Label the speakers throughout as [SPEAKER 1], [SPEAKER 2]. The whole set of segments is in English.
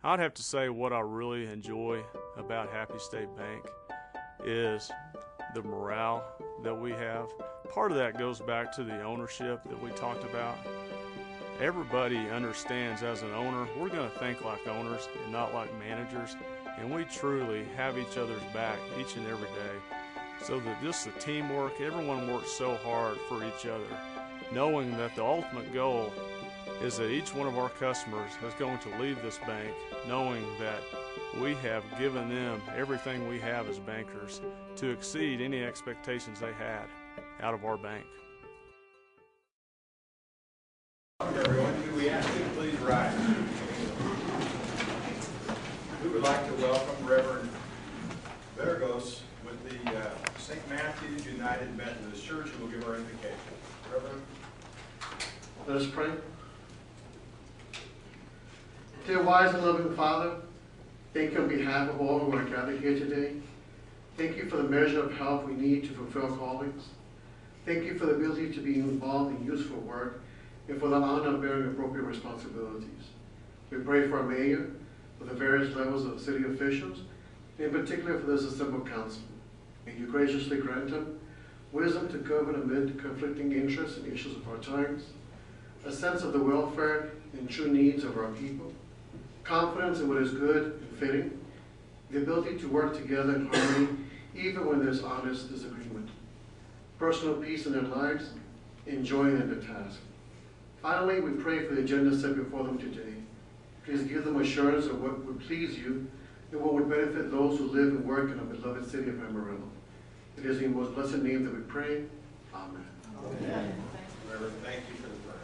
[SPEAKER 1] I'd have to say what I really enjoy about Happy State Bank is the morale that we have. Part of that goes back to the ownership that we talked about. Everybody understands as an owner, we're going to think like owners and not like managers, and we truly have each other's back each and every day. So that just the teamwork, everyone works so hard for each other, knowing that the ultimate goal is that each one of our customers is going to leave this bank knowing that we have given them everything we have as bankers to exceed any expectations they had out of our bank.
[SPEAKER 2] Everyone, could we ask you to please rise? We would like to welcome Reverend Vergos with the St. Matthew's United Methodist Church, who will give our invocation. Reverend.
[SPEAKER 3] Let us pray. Dear wise and loving Father, thank you on behalf of all who are gathered here today. Thank you for the measure of help we need to fulfill callings. Thank you for the ability to be involved in useful work and for the honor of bearing appropriate responsibilities. We pray for our mayor, for the various levels of city officials, and in particular for this assembled council. May you graciously grant them wisdom to govern amid conflicting interests and issues of our times, a sense of the welfare and true needs of our people, confidence in what is good and fitting, the ability to work together in harmony even when there's honest disagreement, personal peace in their lives, and joy in their task. Finally, we pray for the agenda set before them today. Please give them assurance of what would please you and what would benefit those who live and work in our beloved city of Amarillo. It is in your most blessed name that we pray. Amen.
[SPEAKER 2] Amen. Reverend, thank you for the prayer.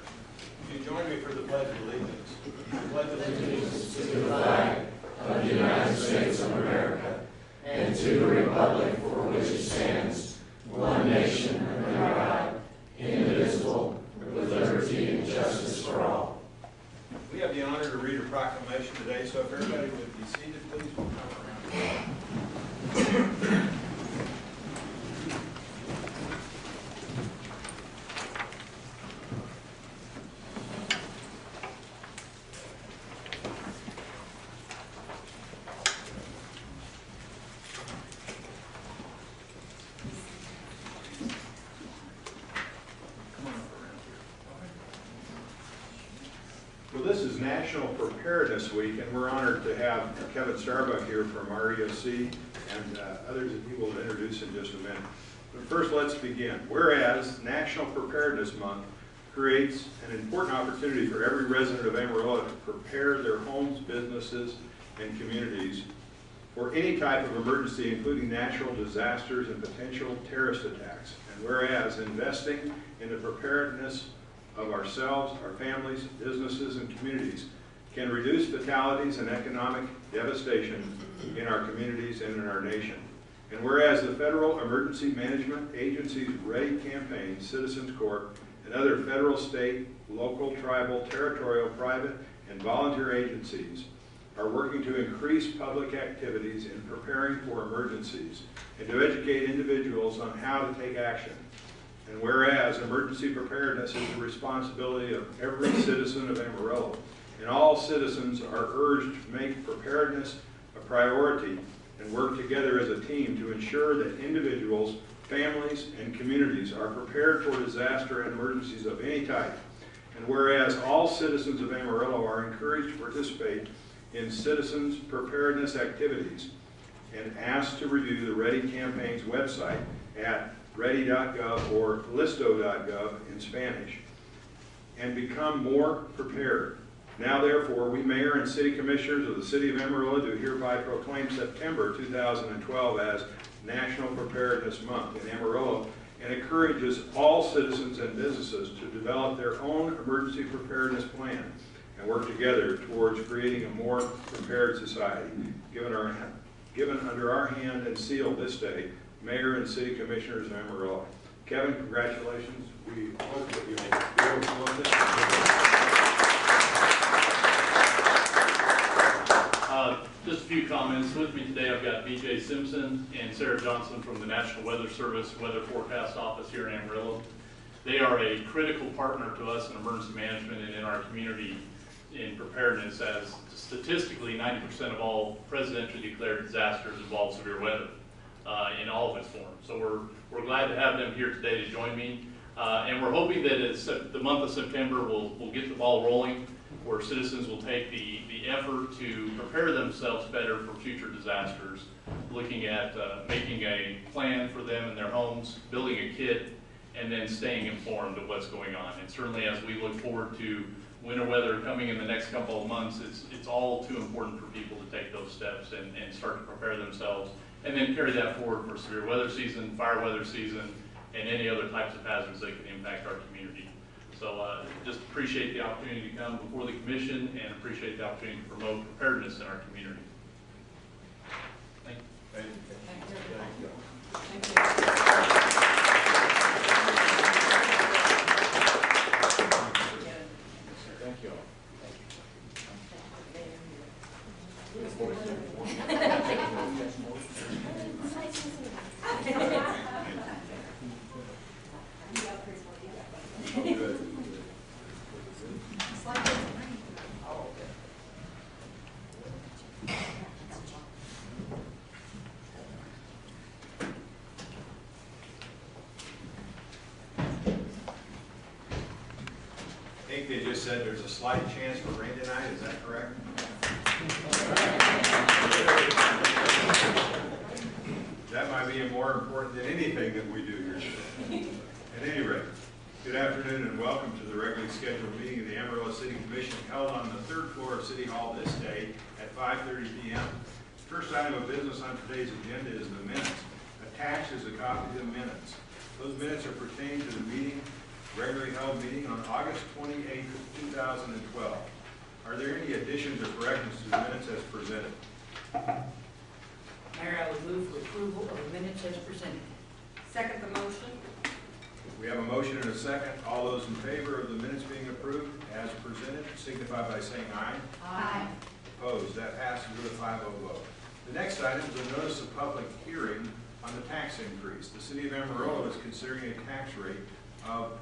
[SPEAKER 2] Would you join me for the Pledge of Allegiance? I pledge allegiance
[SPEAKER 4] to the flag of the United States of America and to the republic for which it stands, one nation under God, indivisible, with liberty and justice for all.
[SPEAKER 2] We have the honor to read a proclamation today, so if everybody would be seated, please, we'll come around. Well, this is National Preparedness Week, and we're honored to have Kevin Starbuck here from REOC and others that he will introduce in just a minute. But first, let's begin. Whereas National Preparedness Month creates an important opportunity for every resident of Amarillo to prepare their homes, businesses, and communities for any type of emergency, including natural disasters and potential terrorist attacks. And whereas investing in the preparedness of ourselves, our families, businesses, and communities can reduce fatalities and economic devastation in our communities and in our nation. And whereas the Federal Emergency Management Agency's READY campaign, Citizens Corps, and other federal, state, local, tribal, territorial, private, and volunteer agencies are working to increase public activities in preparing for emergencies and to educate individuals on how to take action. And whereas emergency preparedness is the responsibility of every citizen of Amarillo, and all citizens are urged to make preparedness a priority and work together as a team to ensure that individuals, families, and communities are prepared for disaster and emergencies of any type. And whereas all citizens of Amarillo are encouraged to participate in citizens preparedness activities and asked to review the READY campaign's website at ready.gov or listo.gov in Spanish and become more prepared. Now therefore, we mayor and city commissioners of the city of Amarillo do hereby proclaim September 2012 as National Preparedness Month in Amarillo and encourages all citizens and businesses to develop their own emergency preparedness plan and work together towards creating a more prepared society. Given under our hand and seal this day, Mayor and City Commissioners of Amarillo. Kevin, congratulations. We hope that you will be able to close it.
[SPEAKER 5] Just a few comments. With me today, I've got BJ Simpson and Sarah Johnson from the National Weather Service Weather Forecast Office here in Amarillo. They are a critical partner to us in emergency management and in our community in preparedness, as statistically 90% of all presidentially declared disasters involve severe weather in all of its forms. So we're glad to have them here today to join me. And we're hoping that as the month of September we'll get the ball rolling, where citizens will take the effort to prepare themselves better for future disasters, looking at making a plan for them and their homes, building a kit, and then staying informed of what's going on. And certainly as we look forward to winter weather coming in the next couple of months, it's all too important for people to take those steps and start to prepare themselves, and then carry that forward for severe weather season, fire weather season, and any other types of hazards that can impact our community. So just appreciate the opportunity to come before the commission, and appreciate the opportunity to promote preparedness in our community. Thank you.
[SPEAKER 2] Thank you. I think they just said there's a slight chance for rain tonight, is that correct? That might be more important than anything that we do here today. At any rate, good afternoon and welcome to the regularly scheduled meeting of the Amarillo City Commission, held on the third floor of City Hall this day at 5:30 p.m. First item of business on today's agenda is the minutes. Attached is a copy of the minutes. Those minutes are pertaining to the meeting, regularly held meeting on August 28, 2012. Are there any additions or corrections to the minutes as presented?
[SPEAKER 6] Mayor, I would move for approval of the minutes as presented.
[SPEAKER 7] Second the motion.
[SPEAKER 2] We have a motion and a second. All those in favor of the minutes being approved as presented signify by saying aye.
[SPEAKER 6] Aye.
[SPEAKER 2] Opposed? That passes with a 5-0 vote. The next item is a notice of public hearing on the tax increase. The City of Amarillo is considering a tax rate of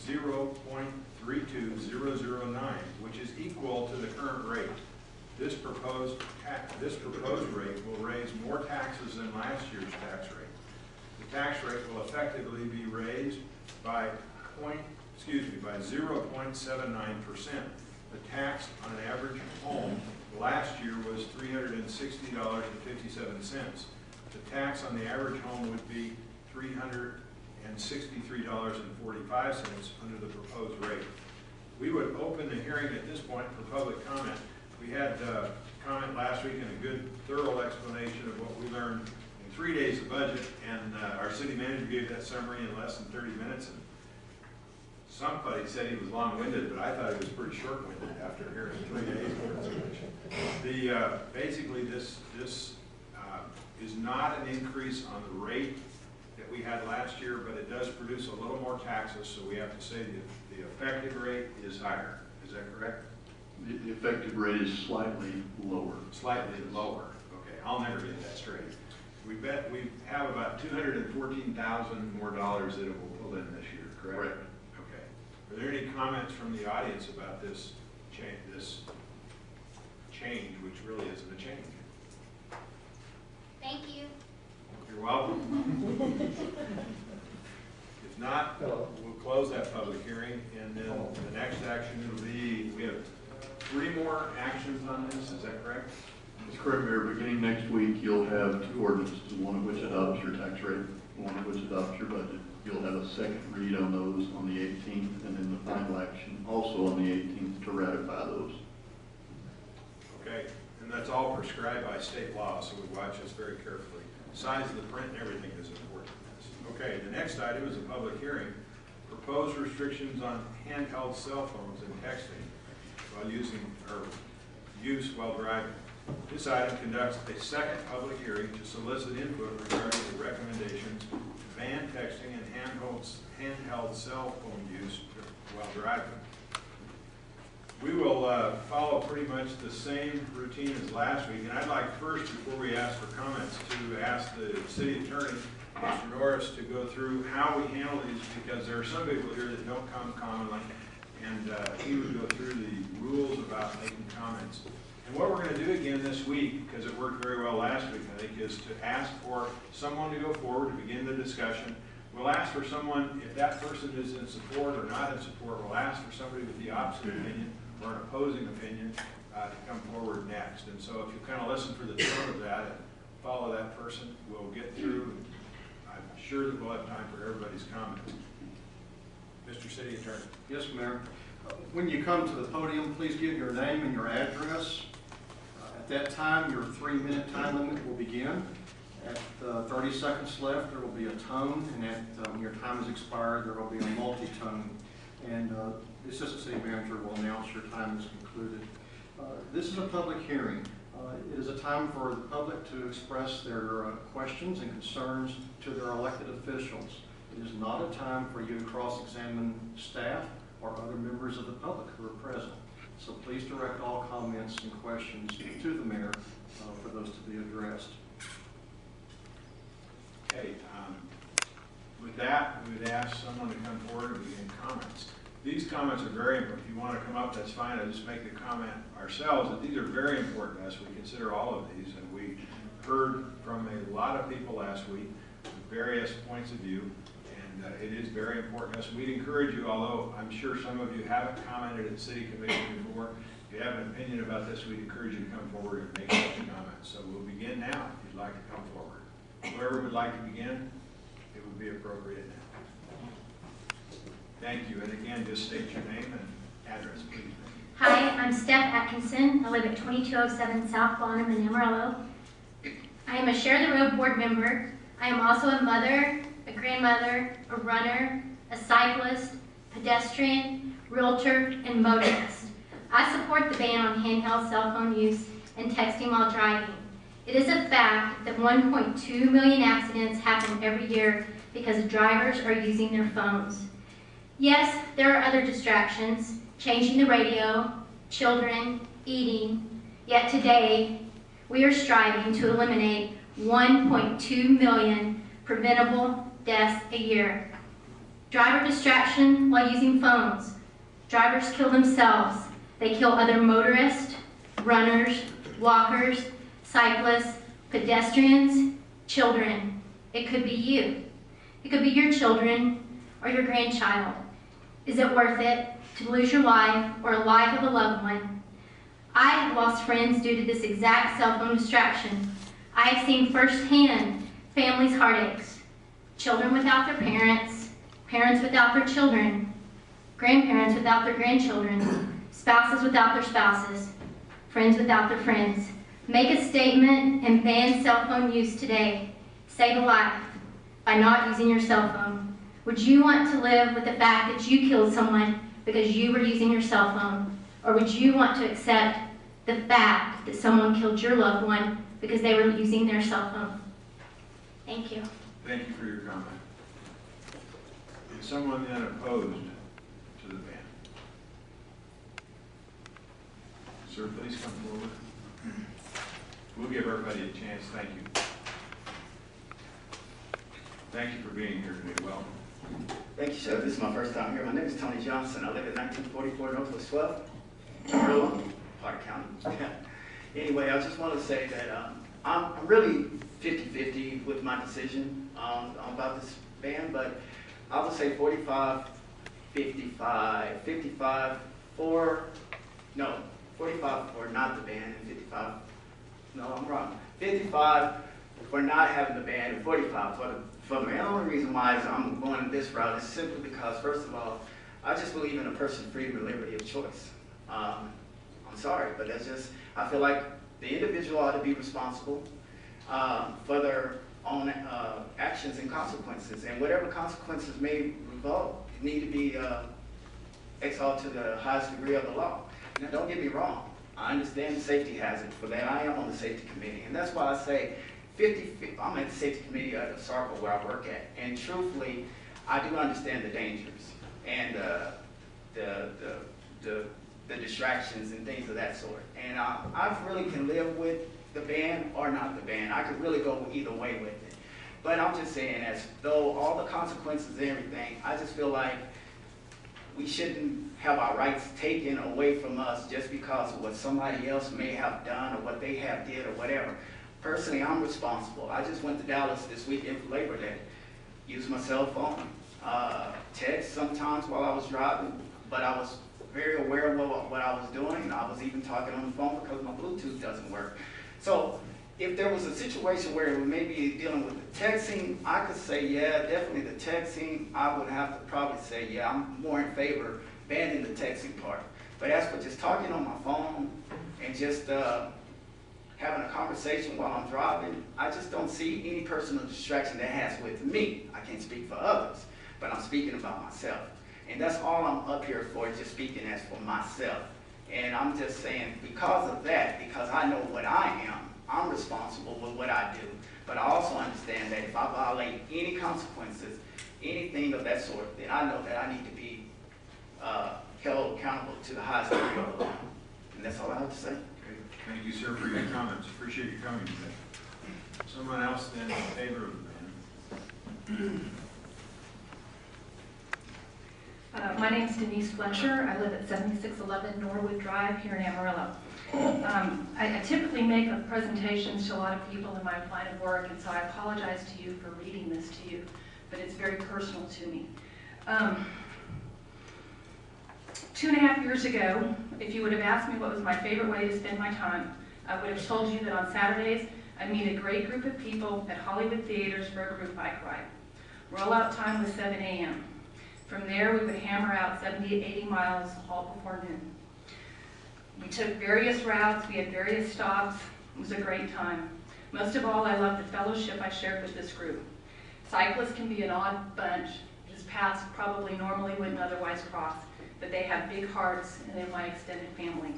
[SPEAKER 2] 0.32009, which is equal to the current rate. This proposed rate will raise more taxes than last year's tax rate. The tax rate will effectively be raised by 0.79%. The tax on an average home last year was $360.57. The tax on the average home would be $363.45 under the proposed rate. We would open the hearing at this point for public comment. We had comment last week and a good, thorough explanation of what we learned in 3 days of budget, and our city manager gave that summary in less than 30 minutes. And somebody said he was long-winded, but I thought he was pretty short-winded after hearing 3 days of explanation. Basically, this is not an increase on the rate that we had last year, but it does produce a little more taxes, so we have to say the effective rate is higher. Is that correct?
[SPEAKER 8] The effective rate is slightly lower.
[SPEAKER 2] Slightly lower. Okay, I'll never get that straight. We have about $214,000 more dollars that it will pull in this year, correct?
[SPEAKER 8] Correct.
[SPEAKER 2] Okay. Are there any comments from the audience about this change, which really isn't a change?
[SPEAKER 9] Thank you.
[SPEAKER 2] You're welcome. If not, we'll close that public hearing, and then the next action will be, we have 3 more actions on this, is that correct?
[SPEAKER 8] That's correct, Mayor. Beginning next week, you'll have 2 ordinances, one of which adopts your tax rate, one of which adopts your budget. You'll have a second read on those on the 18th, and then the final action also on the 18th to ratify those.
[SPEAKER 2] Okay, and that's all prescribed by state law, so we watch this very carefully. Size of the print and everything is important in this. Okay, the next item is a public hearing. Proposed restrictions on handheld cell phones and texting while use while driving. This item conducts a second public hearing to solicit input regarding the recommendations to ban texting and handheld cell phone use while driving. We will follow pretty much the same routine as last week, and I'd like first, before we ask for comments, to ask the city attorney, Mr. Norris, to go through how we handle these, because there are some people here that don't come commonly, and he would go through the rules about making comments. And what we're going to do again this week, because it worked very well last week, I think, is to ask for someone to go forward to begin the discussion. We'll ask for someone, if that person is in support or not in support, we'll ask for somebody with the opposite opinion or an opposing opinion to come forward next. And so if you kind of listen for the tone of that and follow that person, we'll get through. I'm sure that we'll have time for everybody's comments. Mr. City Attorney.
[SPEAKER 3] Yes, Mayor. When you come to the podium, please give your name and your address. At that time, your 3-minute time limit will begin. At 30 seconds left, there will be a tone, and when your time is expired, there will be a multi-tone. And the Assistant City Manager will announce your time is concluded. This is a public hearing. It is a time for the public to express their questions and concerns to their elected officials. It is not a time for you to cross-examine staff or other members of the public who are present. So please direct all comments and questions to the mayor for those to be addressed.
[SPEAKER 2] Okay, with that, we would ask someone to come forward and begin comments. These comments are very important. If you want to come up, that's fine. I'll just make the comment ourselves that these are very important to us. We consider all of these, and we heard from a lot of people last week with various points of view, and it is very important to us. We'd encourage you, although I'm sure some of you haven't commented at City Commission before, if you have an opinion about this, we'd encourage you to come forward and make such comments. So we'll begin now if you'd like to come forward. Whoever would like to begin, it would be appropriate now. Thank you. And again, just state your name and address, please.
[SPEAKER 9] Hi, I'm Steph Atkinson. I live at 2207 South Bonham in Amarillo. I am a Share the Road board member. I am also a mother, a grandmother, a runner, a cyclist, pedestrian, realtor, and motorist. I support the ban on handheld cell phone use and texting while driving. It is a fact that 1.2 million accidents happen every year because drivers are using their phones. Yes, there are other distractions, changing the radio, children, eating, yet today we are striving to eliminate 1.2 million preventable deaths a year. Driver distraction while using phones. Drivers kill themselves. They kill other motorists, runners, walkers, cyclists, pedestrians, children. It could be you. It could be your children or your grandchild. Is it worth it to lose your life or a life of a loved one? I have lost friends due to this exact cell phone distraction. I have seen firsthand families' heartaches, children without their parents, parents without their children, grandparents without their grandchildren, spouses without their spouses, friends without their friends. Make a statement and ban cell phone use today. Save a life by not using your cell phone. Would you want to live with the fact that you killed someone because you were using your cell phone? Or would you want to accept the fact that someone killed your loved one because they were using their cell phone? Thank you.
[SPEAKER 2] Thank you for your comment. Is someone then opposed to the ban? Sir, please come forward. We'll give everybody a chance. Thank you. Thank you for being here today. Welcome.
[SPEAKER 10] Thank you, sir. This is my first time here. My name is Tony Johnson. I live at 1944 Northwest 12, Amarillo, Potter County. Anyway, I just want to say that I'm really 50-50 with my decision about this ban, but I would say 45, 55, 55 for, no, 45 for not the ban, and 55, no, I'm wrong. 55 for not having the ban, and 45 for the ban. The only reason why I'm going this route is simply because, first of all, I just believe in a person's freedom and liberty of choice. I'm sorry, but that's just, I feel like the individual ought to be responsible for their own actions and consequences, and whatever consequences may result need to be exalted to the highest degree of the law. Now, don't get me wrong. I understand the safety hazard. For that, I am on the safety committee, and that's why I say 50, I'm at the safety committee at the circle where I work at, and truthfully, I do understand the dangers and the distractions and things of that sort. And I really can live with the ban or not the ban. I could really go either way with it. But I'm just saying, as though all the consequences and everything, I just feel like we shouldn't have our rights taken away from us just because of what somebody else may have done or what they have did or whatever. Personally, I'm responsible. I just went to Dallas this weekend for Labor Day. Used my cell phone, text sometimes while I was driving, but I was very aware of what I was doing, and I was even talking on the phone because my Bluetooth doesn't work. So if there was a situation where we may be dealing with the texting, I could say, yeah, definitely the texting. I would have to probably say, yeah, I'm more in favor of banning the texting part. But as for just talking on my phone and just having a conversation while I'm driving, I just don't see any personal distraction that has with me. I can't speak for others, but I'm speaking about myself. And that's all I'm up here for, just speaking as for myself. And I'm just saying, because of that, because I know what I am, I'm responsible with what I do. But I also understand that if I violate any consequences, anything of that sort, then I know that I need to be held accountable to the highest degree of the law. And that's all I have to say.
[SPEAKER 2] Okay. Thank you, sir, for your comments. Appreciate you coming today. Someone else then in favor of the ban?
[SPEAKER 11] My name is Denise Fletcher. I live at 7611 Norwood Drive here in Amarillo. I typically make presentations to a lot of people in my line of work, and so I apologize to you for reading this to you, but it's very personal to me. 2.5 years ago, if you would have asked me what was my favorite way to spend my time, I would have told you that on Saturdays I meet a great group of people at Hollywood theaters for a group bike ride. Rollout time was 7 a.m. From there, we would hammer out 70 to 80 miles all before noon. We took various routes, we had various stops. It was a great time. Most of all, I loved the fellowship I shared with this group. Cyclists can be an odd bunch, just paths probably normally wouldn't otherwise cross, but they have big hearts and they're my extended family.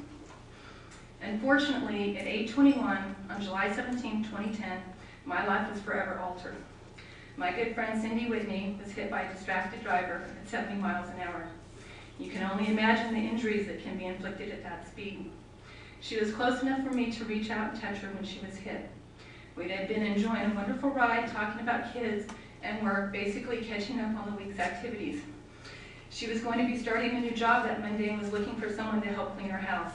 [SPEAKER 11] Unfortunately, at 8:21 on July 17, 2010, my life was forever altered. My good friend Cindy Whitney was hit by a distracted driver at 70 miles an hour. You can only imagine the injuries that can be inflicted at that speed. She was close enough for me to reach out and touch her when she was hit. We had been enjoying a wonderful ride, talking about kids and work, basically catching up on the week's activities. She was going to be starting a new job that Monday and was looking for someone to help clean her house.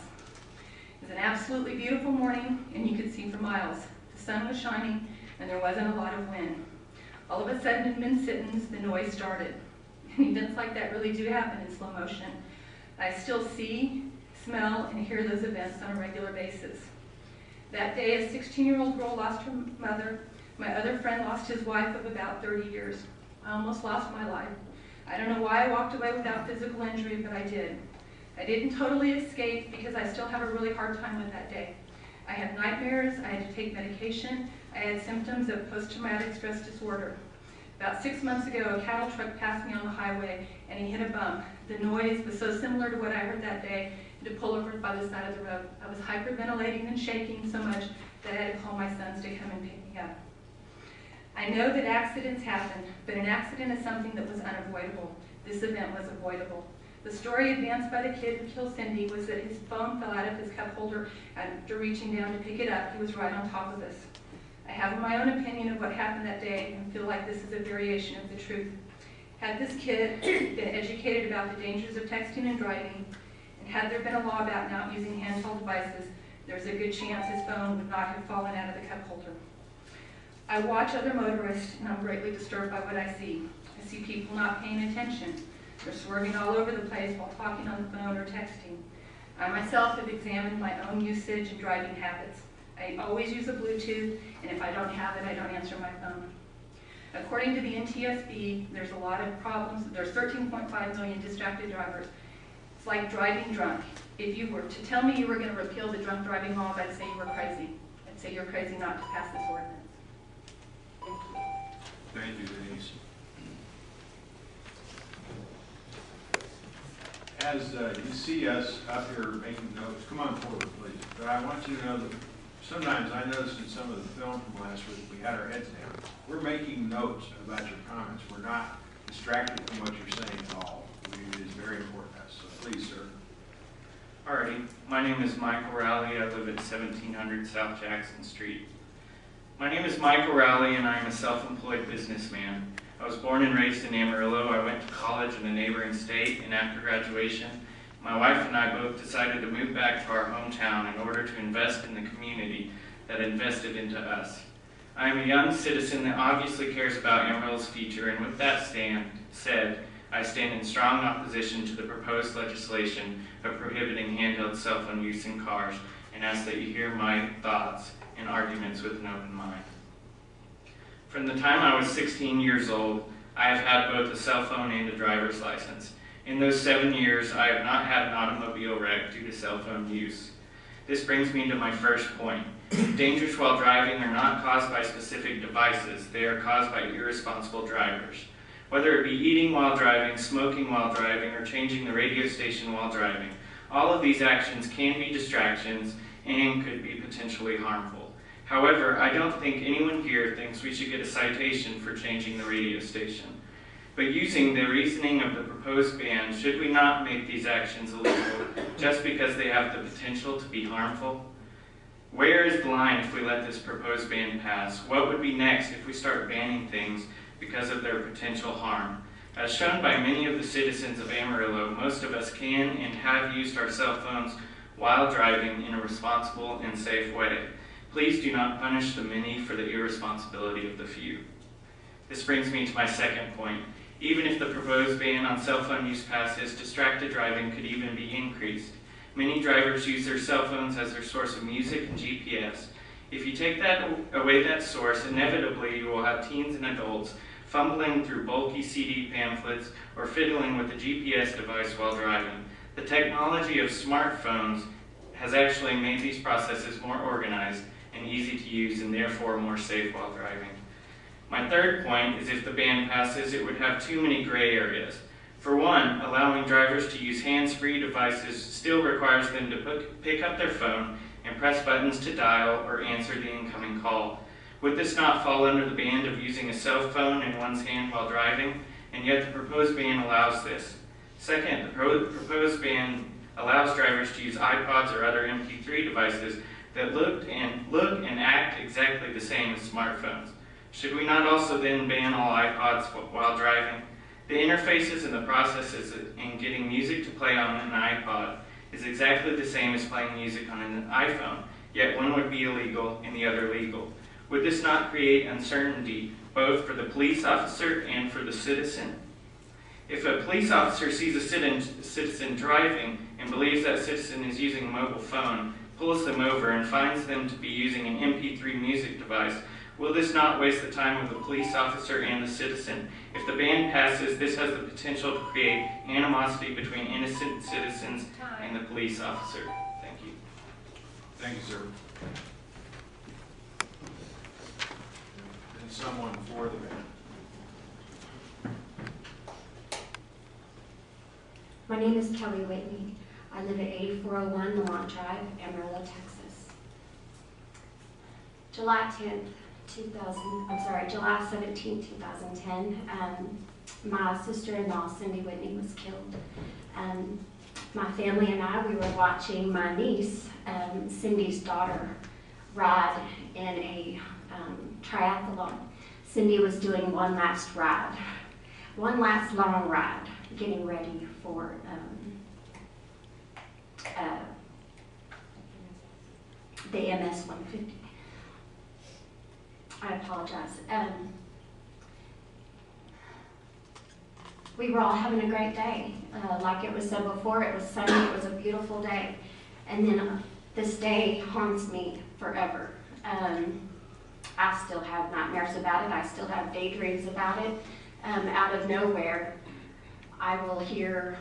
[SPEAKER 11] It was an absolutely beautiful morning, and you could see for miles. The sun was shining, and there wasn't a lot of wind. All of a sudden, in mid-sentence, the noise started. And events like that really do happen in slow motion. I still see, smell, and hear those events on a regular basis. That day, a 16-year-old girl lost her mother. My other friend lost his wife of about 30 years. I almost lost my life. I don't know why I walked away without physical injury, but I did. I didn't totally escape because I still have a really hard time with that day. I had nightmares, I had to take medication, I had symptoms of post-traumatic stress disorder. About 6 months ago, a cattle truck passed me on the highway and he hit a bump. The noise was so similar to what I heard that day, I had to pull over by the side of the road. I was hyperventilating and shaking so much that I had to call my sons to come and pick me up. I know that accidents happen, but an accident is something that was unavoidable. This event was avoidable. The story advanced by the kid who killed Cindy was that his phone fell out of his cup holder, and after reaching down to pick it up, he was right on top of us. I have my own opinion of what happened that day and feel like this is a variation of the truth. Had this kid been educated about the dangers of texting and driving, and had there been a law about not using handheld devices, there's a good chance his phone would not have fallen out of the cup holder. I watch other motorists, and I'm greatly disturbed by what I see. I see people not paying attention. They're swerving all over the place while talking on the phone or texting. I myself have examined my own usage and driving habits. I always use a Bluetooth, and if I don't have it, I don't answer my phone. According to the NTSB, there's a lot of problems. There's 13.5 million distracted drivers. It's like driving drunk. If you were to tell me you were going to repeal the drunk driving law, I'd say you were crazy. I'd say you're crazy not to pass this ordinance. Thank you.
[SPEAKER 2] Thank you, Denise. As you see us up here making notes, come on forward, please. But I want you to know that sometimes I noticed in some of the film from last week, we had our heads down. We're making notes about your comments. We're not distracted from what you're saying at all. It is very important to us. So please, sir.
[SPEAKER 12] Alrighty, my name is Michael Rowley. I live at 1700 South Jackson Street. My name is Michael Rowley, and I am a self-employed businessman. I was born and raised in Amarillo. I went to college in a neighboring state, and after graduation, my wife and I both decided to move back to our hometown in order to invest in the community that invested into us. I am a young citizen that obviously cares about Amarillo's future, and with that said, I stand in strong opposition to the proposed legislation of prohibiting handheld cell phone use in cars, and ask that you hear my thoughts and arguments with an open mind. From the time I was 16 years old, I have had both a cell phone and a driver's license. In those 7 years, I have not had an automobile wreck due to cell phone use. This brings me to my first point. Dangers while driving are not caused by specific devices. They are caused by irresponsible drivers. Whether it be eating while driving, smoking while driving, or changing the radio station while driving, all of these actions can be distractions and could be potentially harmful. However, I don't think anyone here thinks we should get a citation for changing the radio station. But using the reasoning of the proposed ban, should we not make these actions illegal just because they have the potential to be harmful? Where is the line if we let this proposed ban pass? What would be next if we start banning things because of their potential harm? As shown by many of the citizens of Amarillo, most of us can and have used our cell phones while driving in a responsible and safe way. Please do not punish the many for the irresponsibility of the few. This brings me to my second point. Even if the proposed ban on cell phone use passes, distracted driving could even be increased. Many drivers use their cell phones as their source of music and GPS. If you take away that source, inevitably you will have teens and adults fumbling through bulky CD pamphlets or fiddling with a GPS device while driving. The technology of smartphones has actually made these processes more organized and easy to use, and therefore more safe while driving. My third point is if the ban passes, it would have too many gray areas. For one, allowing drivers to use hands-free devices still requires them to pick up their phone and press buttons to dial or answer the incoming call. Would this not fall under the ban of using a cell phone in one's hand while driving? And yet the proposed ban allows this. Second, the proposed ban allows drivers to use iPods or other MP3 devices that look and act exactly the same as smartphones. Should we not also then ban all iPods while driving? The interfaces and the processes in getting music to play on an iPod is exactly the same as playing music on an iPhone, yet one would be illegal and the other legal. Would this not create uncertainty both for the police officer and for the citizen? If a police officer sees a citizen driving and believes that citizen is using a mobile phone, pulls them over and finds them to be using an MP3 music device, will this not waste the time of the police officer and the citizen? If the ban passes, this has the potential to create animosity between innocent citizens and the police officer. Thank you.
[SPEAKER 2] Thank you, sir. And someone for the ban.
[SPEAKER 13] My name is Kelly Whitney. I live at 8401 Lamont Drive, Amarillo, Texas. July 17, 2010, my sister-in-law, Cindy Whitney, was killed. My family and I, we were watching my niece, Cindy's daughter, ride in a triathlon. Cindy was doing one last long ride, getting ready for the MS 150. I apologize. We were all having a great day. Like it was said before, it was sunny, it was a beautiful day. And then this day haunts me forever. I still have nightmares about it. I still have daydreams about it. Out of nowhere, I will hear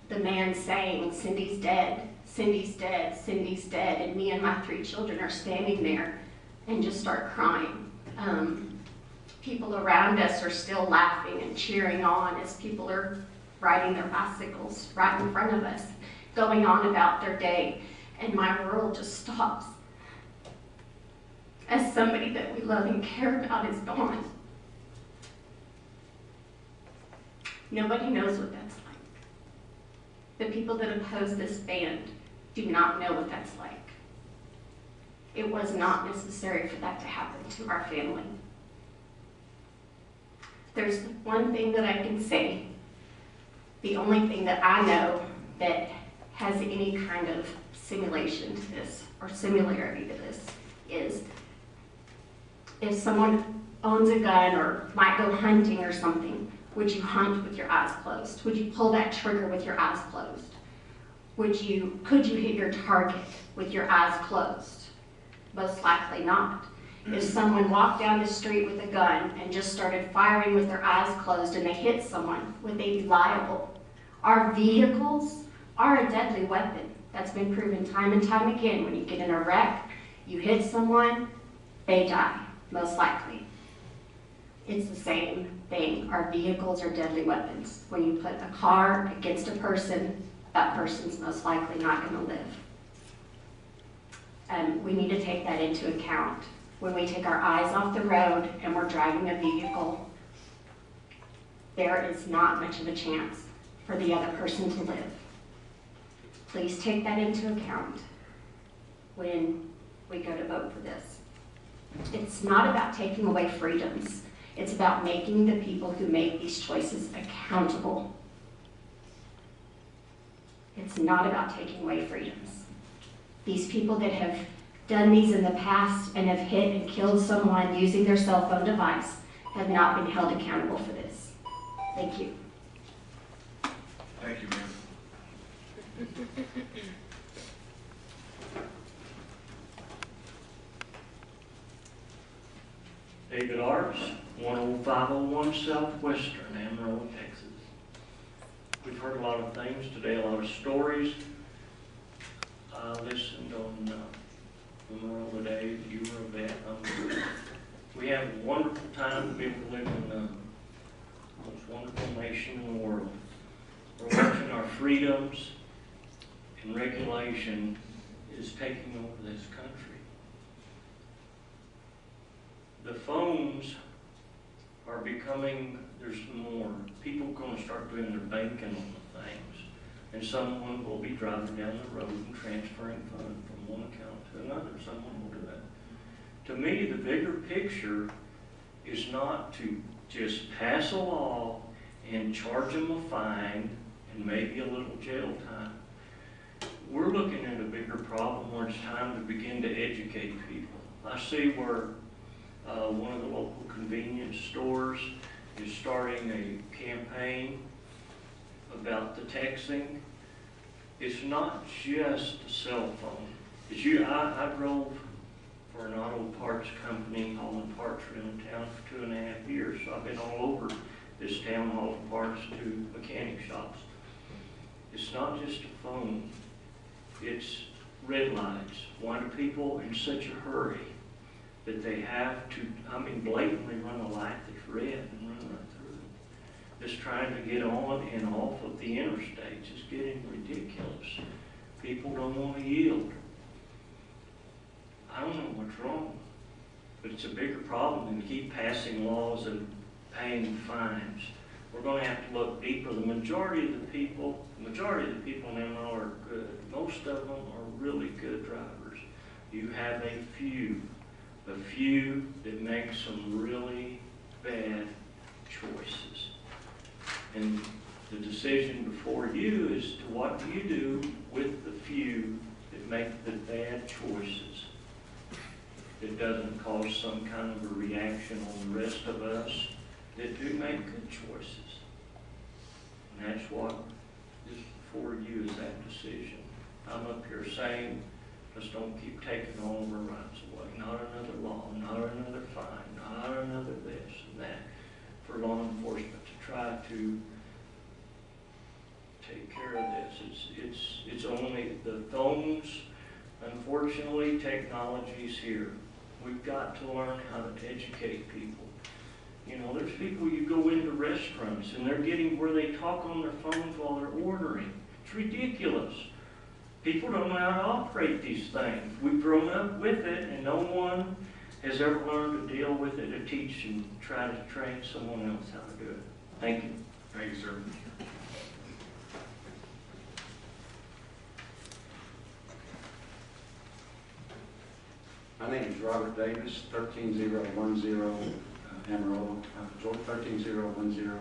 [SPEAKER 13] the man saying, "Cindy's dead, Cindy's dead, Cindy's dead," and me and my 3 children are standing there and just start crying. People around us are still laughing and cheering on as people are riding their bicycles right in front of us, going on about their day, and my world just stops as somebody that we love and care about is gone. Nobody knows what that's like. The people that oppose this ban do not know what that's like. It was not necessary for that to happen to our family. There's one thing that I can say. The only thing that I know that has any kind of simulation to this or similarity to this is if someone owns a gun or might go hunting or something, would you hunt with your eyes closed? Would you pull that trigger with your eyes closed? Could you hit your target with your eyes closed? Most likely not. If someone walked down the street with a gun and just started firing with their eyes closed and they hit someone, would they be liable? Our vehicles are a deadly weapon. That's been proven time and time again. When you get in a wreck, you hit someone, they die, most likely. It's the same thing. Our vehicles are deadly weapons. When you put a car against a person, that person's most likely not going to live. We need to take that into account. When we take our eyes off the road and we're driving a vehicle, there is not much of a chance for the other person to live. Please take that into account when we go to vote for this. It's not about taking away freedoms. It's about making the people who make these choices accountable. It's not about taking away freedoms. These people that have done these in the past and have hit and killed someone using their cell phone device have not been held accountable for this. Thank you.
[SPEAKER 2] Thank you, ma'am.
[SPEAKER 14] David Arts, 10501 Southwestern, Amarillo, Texas. We've heard a lot of things today, a lot of stories. I listened on Memorial Day that you were a vet. We have a wonderful time to be able to live in the most wonderful nation in the world. We're watching our freedoms and regulation is taking over this country. The phones are becoming, there's more. People are going to start doing their banking on the things. And someone will be driving down the road and transferring funds from one account to another. Someone will do that. To me, the bigger picture is not to just pass a law and charge them a fine and maybe a little jail time. We're looking at a bigger problem where it's time to begin to educate people. I see where one of the local convenience stores is starting a campaign about the texting. It's not just a cell phone. I drove for an auto parts company hauling parts around town for 2.5 years, so I've been all over this town hauling parts to mechanic shops. It's not just a phone. It's red lights. Why do people in such a hurry that they have to, blatantly run a light that's red and run right through it? Just trying to get on and off of the interstates is getting ridiculous. People don't want to yield. I don't know what's wrong, but it's a bigger problem than to keep passing laws and paying fines. We're going to have to look deeper. The majority of the people in Amarillo are good. Most of them are really good drivers. You have a few that make some really bad choices. And the decision before you is to what do you do with the few that make the bad choices that doesn't cause some kind of a reaction on the rest of us that do make good choices. And that's what is before you is that decision. I'm up here saying, let's don't keep taking all of our rights away. Not another law, not another fine, not another this and that for law enforcement to try to take care of this. It's only the phones. Unfortunately, technology's here. We've got to learn how to educate people. You know, there's people, you go into restaurants and they're getting where they talk on their phones while they're ordering. It's ridiculous. People don't know how to operate these things. We've grown up with it and no one has ever learned to deal with it, to teach and try to train someone else how to do it. Thank you.
[SPEAKER 2] Thank you, sir.
[SPEAKER 15] My name is Robert Davis, 13010 Amarillo, 13010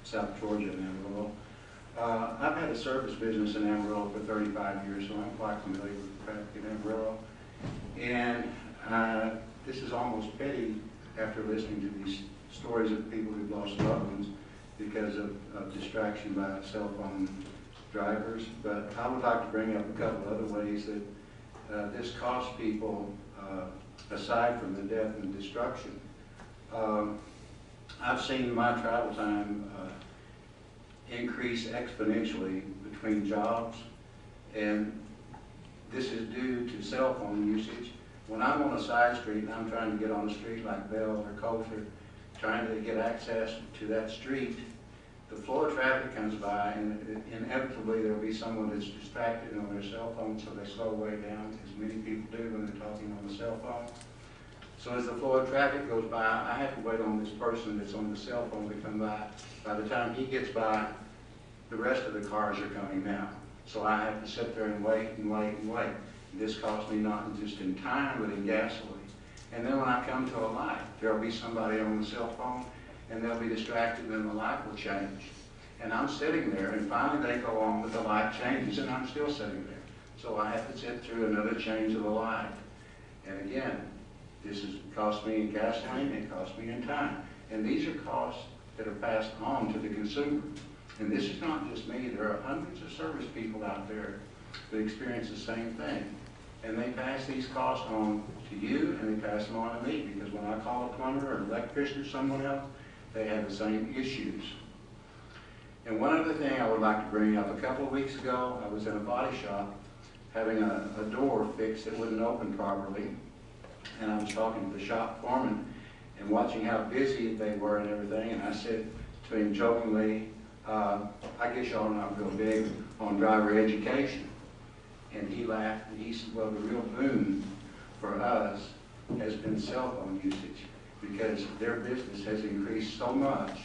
[SPEAKER 15] South Georgia in Amarillo. I've had a service business in Amarillo for 35 years, so I'm quite familiar with traffic in Amarillo. And this is almost petty after listening to these stories of people who've lost loved ones because of distraction by cell phone drivers. But I would like to bring up a couple other ways that this costs people, aside from the death and destruction. I've seen my travel time increase exponentially between jobs, and this is due to cell phone usage. When I'm on a side street and I'm trying to get on a street like Bell or Coulter, trying to get access to that street, the flow of traffic comes by, and inevitably there'll be someone that's distracted on their cell phone, so they slow way down, as many people do when they're talking on the cell phone. So as the flow of traffic goes by, I have to wait on this person that's on the cell phone to come by. By the time he gets by, the rest of the cars are coming down. So I have to sit there and wait and wait and wait. This costs me not just in time, but in gasoline. And then when I come to a light, there'll be somebody on the cell phone, and they'll be distracted, and the light will change. And I'm sitting there, and finally they go on, but the light changes, and I'm still sitting there. So I have to sit through another change of the light. And again, this has cost me in gasoline, it costs me in time. And these are costs that are passed on to the consumer. And this is not just me, there are hundreds of service people out there that experience the same thing. And they pass these costs on to you, and they pass them on to me, because when I call a plumber or an electrician or someone else, they have the same issues. And one other thing I would like to bring up, a couple of weeks ago, I was in a body shop having a door fixed that wouldn't open properly. And I was talking to the shop foreman and watching how busy they were and everything, and I said to him jokingly, I guess y'all not real big on driver education. And he laughed and he said, well, the real boon for us has been cell phone usage, because their business has increased so much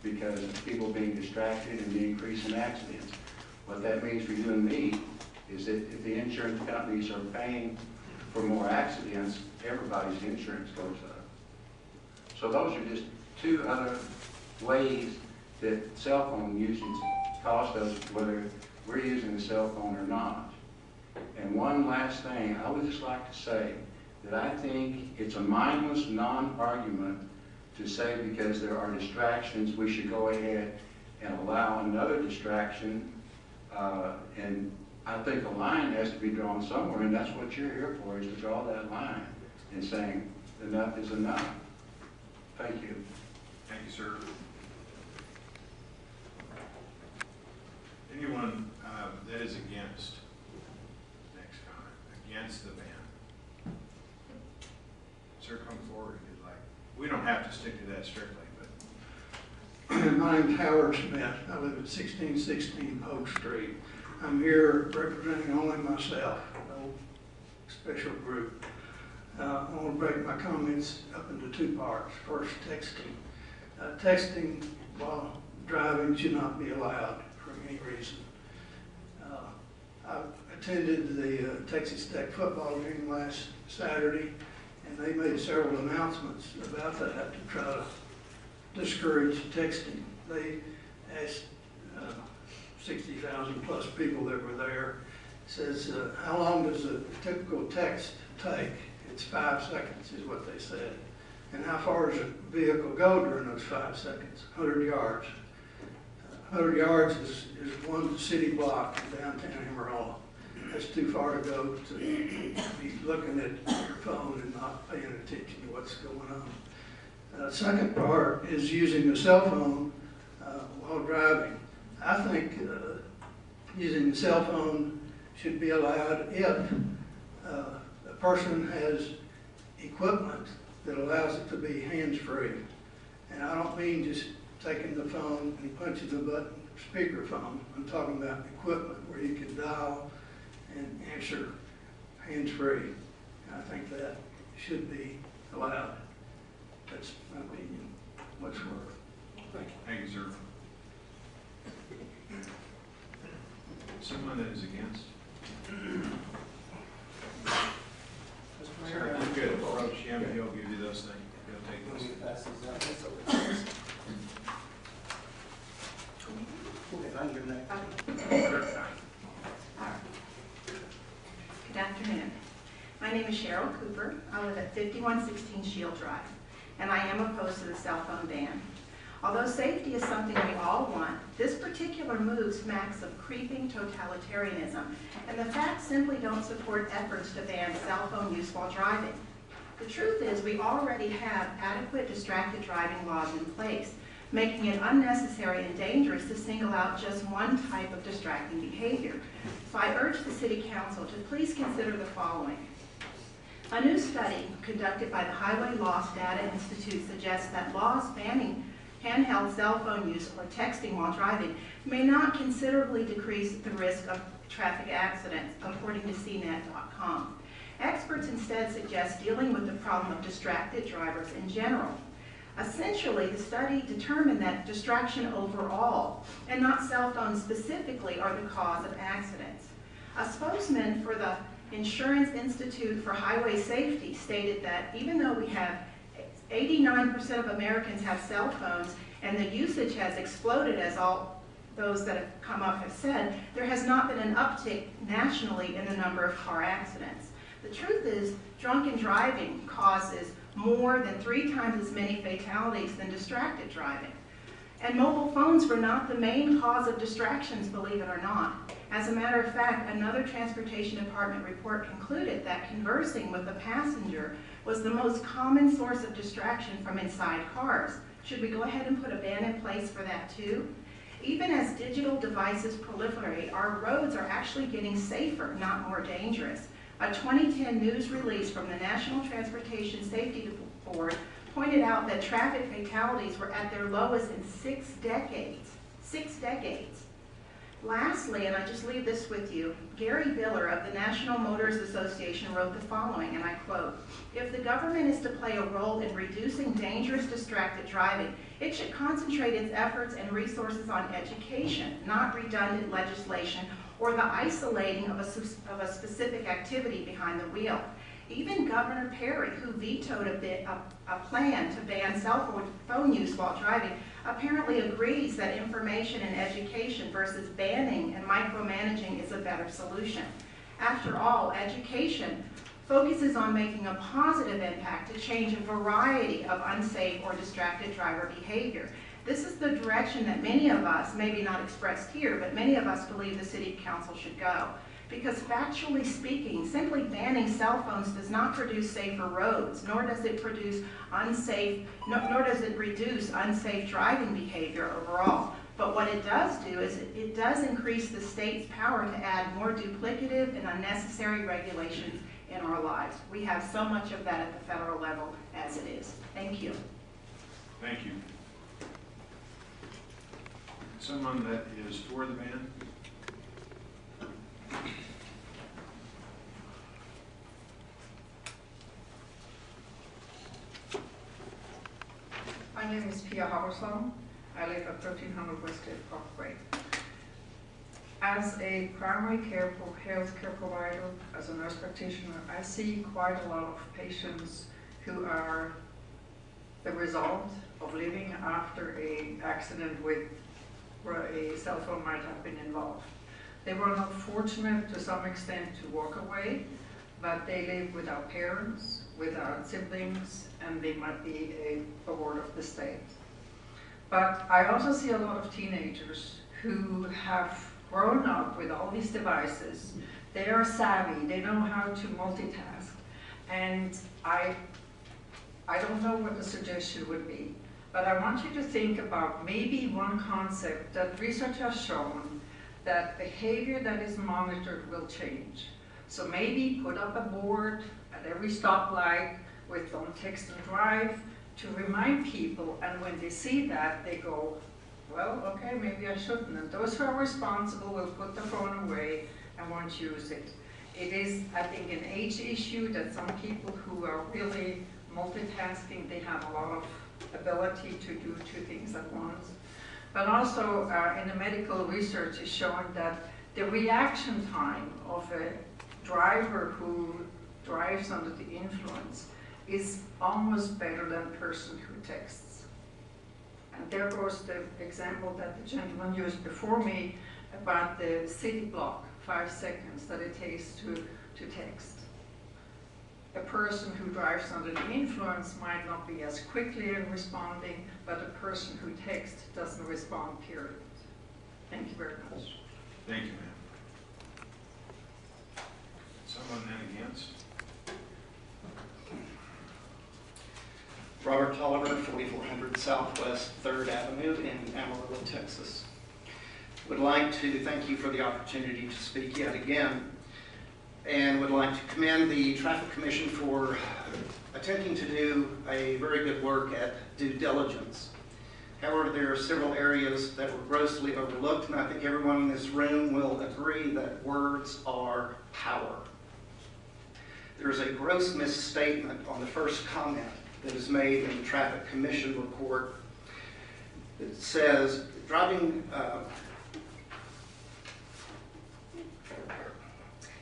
[SPEAKER 15] because of people being distracted and the increase in accidents. What that means for you and me is that if the insurance companies are paying for more accidents, everybody's insurance goes up. So those are just two other ways that cell phone usage costs us, whether we're using the cell phone or not. And one last thing, I would just like to say that I think it's a mindless non-argument to say because there are distractions, we should go ahead and allow another distraction. And I think a line has to be drawn somewhere, and that's what you're here for, is to draw that line and saying enough is enough. Thank you.
[SPEAKER 2] Thank you, sir. Anyone that is against, next comment, against the ban? Sir, come forward if you'd like. We don't have to stick to that strictly, but.
[SPEAKER 16] My name's Howard Smith. I live at 1616 Polk Street. I'm here representing only myself, no special group. I want to break my comments up into two parts. First, texting. Texting while driving should not be allowed for any reason. I attended the Texas Tech football game last Saturday, and they made several announcements about that to try to discourage texting. They asked 60,000 plus people that were there, says, how long does a typical text take? It's 5 seconds is what they said. And how far does a vehicle go during those 5 seconds? 100 yards. 100 yards is one city block in downtown Amarillo. That's too far to go to be looking at your phone and not paying attention to what's going on. Second part is using a cell phone while driving. I think using the cell phone should be allowed if a person has equipment that allows it to be hands-free. And I don't mean just taking the phone and punching the button, speakerphone. I'm talking about equipment where you can dial and answer hands-free. I think that should be allowed. That's my opinion. What's worth? Thank you.
[SPEAKER 2] Thank you, sir. Someone that is against?
[SPEAKER 17] Mr. Mayor,
[SPEAKER 2] Sir, you could approach him and he'll give you those things.
[SPEAKER 15] take this.
[SPEAKER 11] Good afternoon. My name is Cheryl Cooper. I live at 5116 Shield Drive, and I am opposed to the cell phone ban. Although safety is something we all want, this particular move smacks of creeping totalitarianism, and the facts simply don't support efforts to ban cell phone use while driving. The truth is we already have adequate distracted driving laws in place, making it unnecessary and dangerous to single out just one type of distracting behavior. So I urge the City Council to please consider the following. A new study conducted by the Highway Loss Data Institute suggests that laws banning handheld cell phone use or texting while driving may not considerably decrease the risk of traffic accidents, according to CNET.com. Experts instead suggest dealing with the problem of distracted drivers in general. Essentially, the study determined that distraction overall, and not cell phones specifically, are the cause of accidents. A spokesman for the Insurance Institute for Highway Safety stated that even though we have 89% of Americans have cell phones and the usage has exploded, as all those that have come up have said, there has not been an uptick nationally in the number of car accidents. The truth is, drunken driving causes more than 3 times as many fatalities than distracted driving. And mobile phones were not the main cause of distractions, believe it or not. As a matter of fact, another Transportation Department report concluded that conversing with a passenger was the most common source of distraction from inside cars. Should we go ahead and put a ban in place for that too? Even as digital devices proliferate, our roads are actually getting safer, not more dangerous. A 2010 news release from the National Transportation Safety Board pointed out that traffic fatalities were at their lowest in 6 decades. 6 decades. Lastly, and I just leave this with you, Gary Biller of the National Motors Association wrote the following, and I quote, "If the government is to play a role in reducing dangerous distracted driving, it should concentrate its efforts and resources on education, not redundant legislation or the isolating of a specific activity behind the wheel." Even Governor Perry, who vetoed a plan to ban cell phone use while driving, apparently agrees that information and education versus banning and micromanaging is a better solution. After all, education focuses on making a positive impact to change a variety of unsafe or distracted driver behavior. This is the direction that many of us, maybe not expressed here, but many of us believe the City Council should go. Because factually speaking, simply banning cell phones does not produce safer roads, nor does it reduce unsafe driving behavior overall. But what it does do is it does increase the state's power to add more duplicative and unnecessary regulations in our lives. We have so much of that at the federal level as it is. Thank you.
[SPEAKER 2] Thank you. Someone that is for the ban?
[SPEAKER 6] My name is Pia Habersson. I live at 1300 Westgate Parkway. As a primary care healthcare provider, as a nurse practitioner, I see quite a lot of patients who are the result of living after an accident where a cell phone might have been involved. They were not fortunate to some extent to walk away, but they live without parents, without siblings, and they might be a ward of the state. But I also see a lot of teenagers who have grown up with all these devices. They are savvy, they know how to multitask, and I don't know what the suggestion would be, but I want you to think about maybe one concept that research has shown that behavior that is monitored will change. So maybe put up a board at every stoplight with "Don't text and drive" to remind people, and when they see that, they go, well, okay, maybe I shouldn't. And those who are responsible will put the phone away and won't use it. It is, I think, an age issue that some people who are really multitasking, they have a lot of ability to do 2 things at once. But also, in the medical research is showing that the reaction time of a driver who drives under the influence is almost better than a person who texts. And there goes the example that the gentleman used before me about the city block, 5 seconds that it takes to text. A person who drives under the influence might not be as quickly responding, but a person who texts doesn't respond, period. Thank you very much.
[SPEAKER 2] Thank you, ma'am. Someone then against?
[SPEAKER 17] Robert Tolliver, 4400 Southwest 3rd Avenue in Amarillo, Texas. Would like to thank you for the opportunity to speak yet again, and would like to commend the Traffic Commission for attempting to do a very good work at due diligence. However, there are several areas that were grossly overlooked, and I think everyone in this room will agree that words are power. There is a gross misstatement on the first comment that is made in the Traffic Commission report. It says,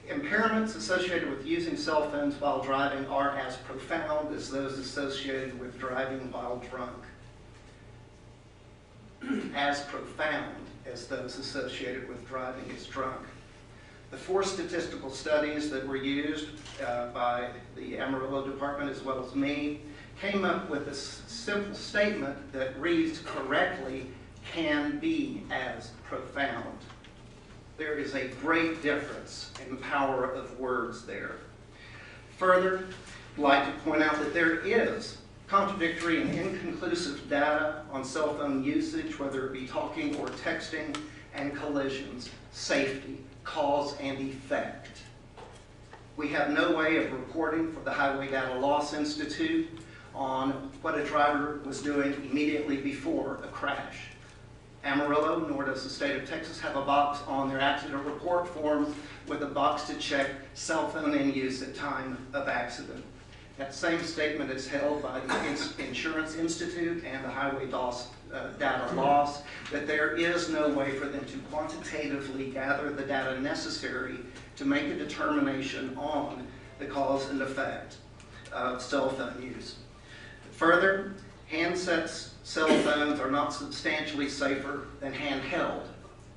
[SPEAKER 17] impairments associated with using cell phones while driving are as profound as those associated with driving while drunk. As profound as those associated with driving as drunk. The 4 statistical studies that were used by the Amarillo Department as well as me came up with a simple statement that reads correctly, can be as profound. There is a great difference in the power of words there. Further, I'd like to point out that there is contradictory and inconclusive data on cell phone usage, whether it be talking or texting, and collisions, safety, cause and effect. We have no way of reporting for the Highway Data Loss Institute on what a driver was doing immediately before a crash. Amarillo, nor does the state of Texas, have a box on their accident report form with a box to check cell phone in use at time of accident. That same statement is held by the Insurance Institute and the Highway Data Loss, that there is no way for them to quantitatively gather the data necessary to make a determination on the cause and effect of cell phone use. Further, handsets, cell phones are not substantially safer than handheld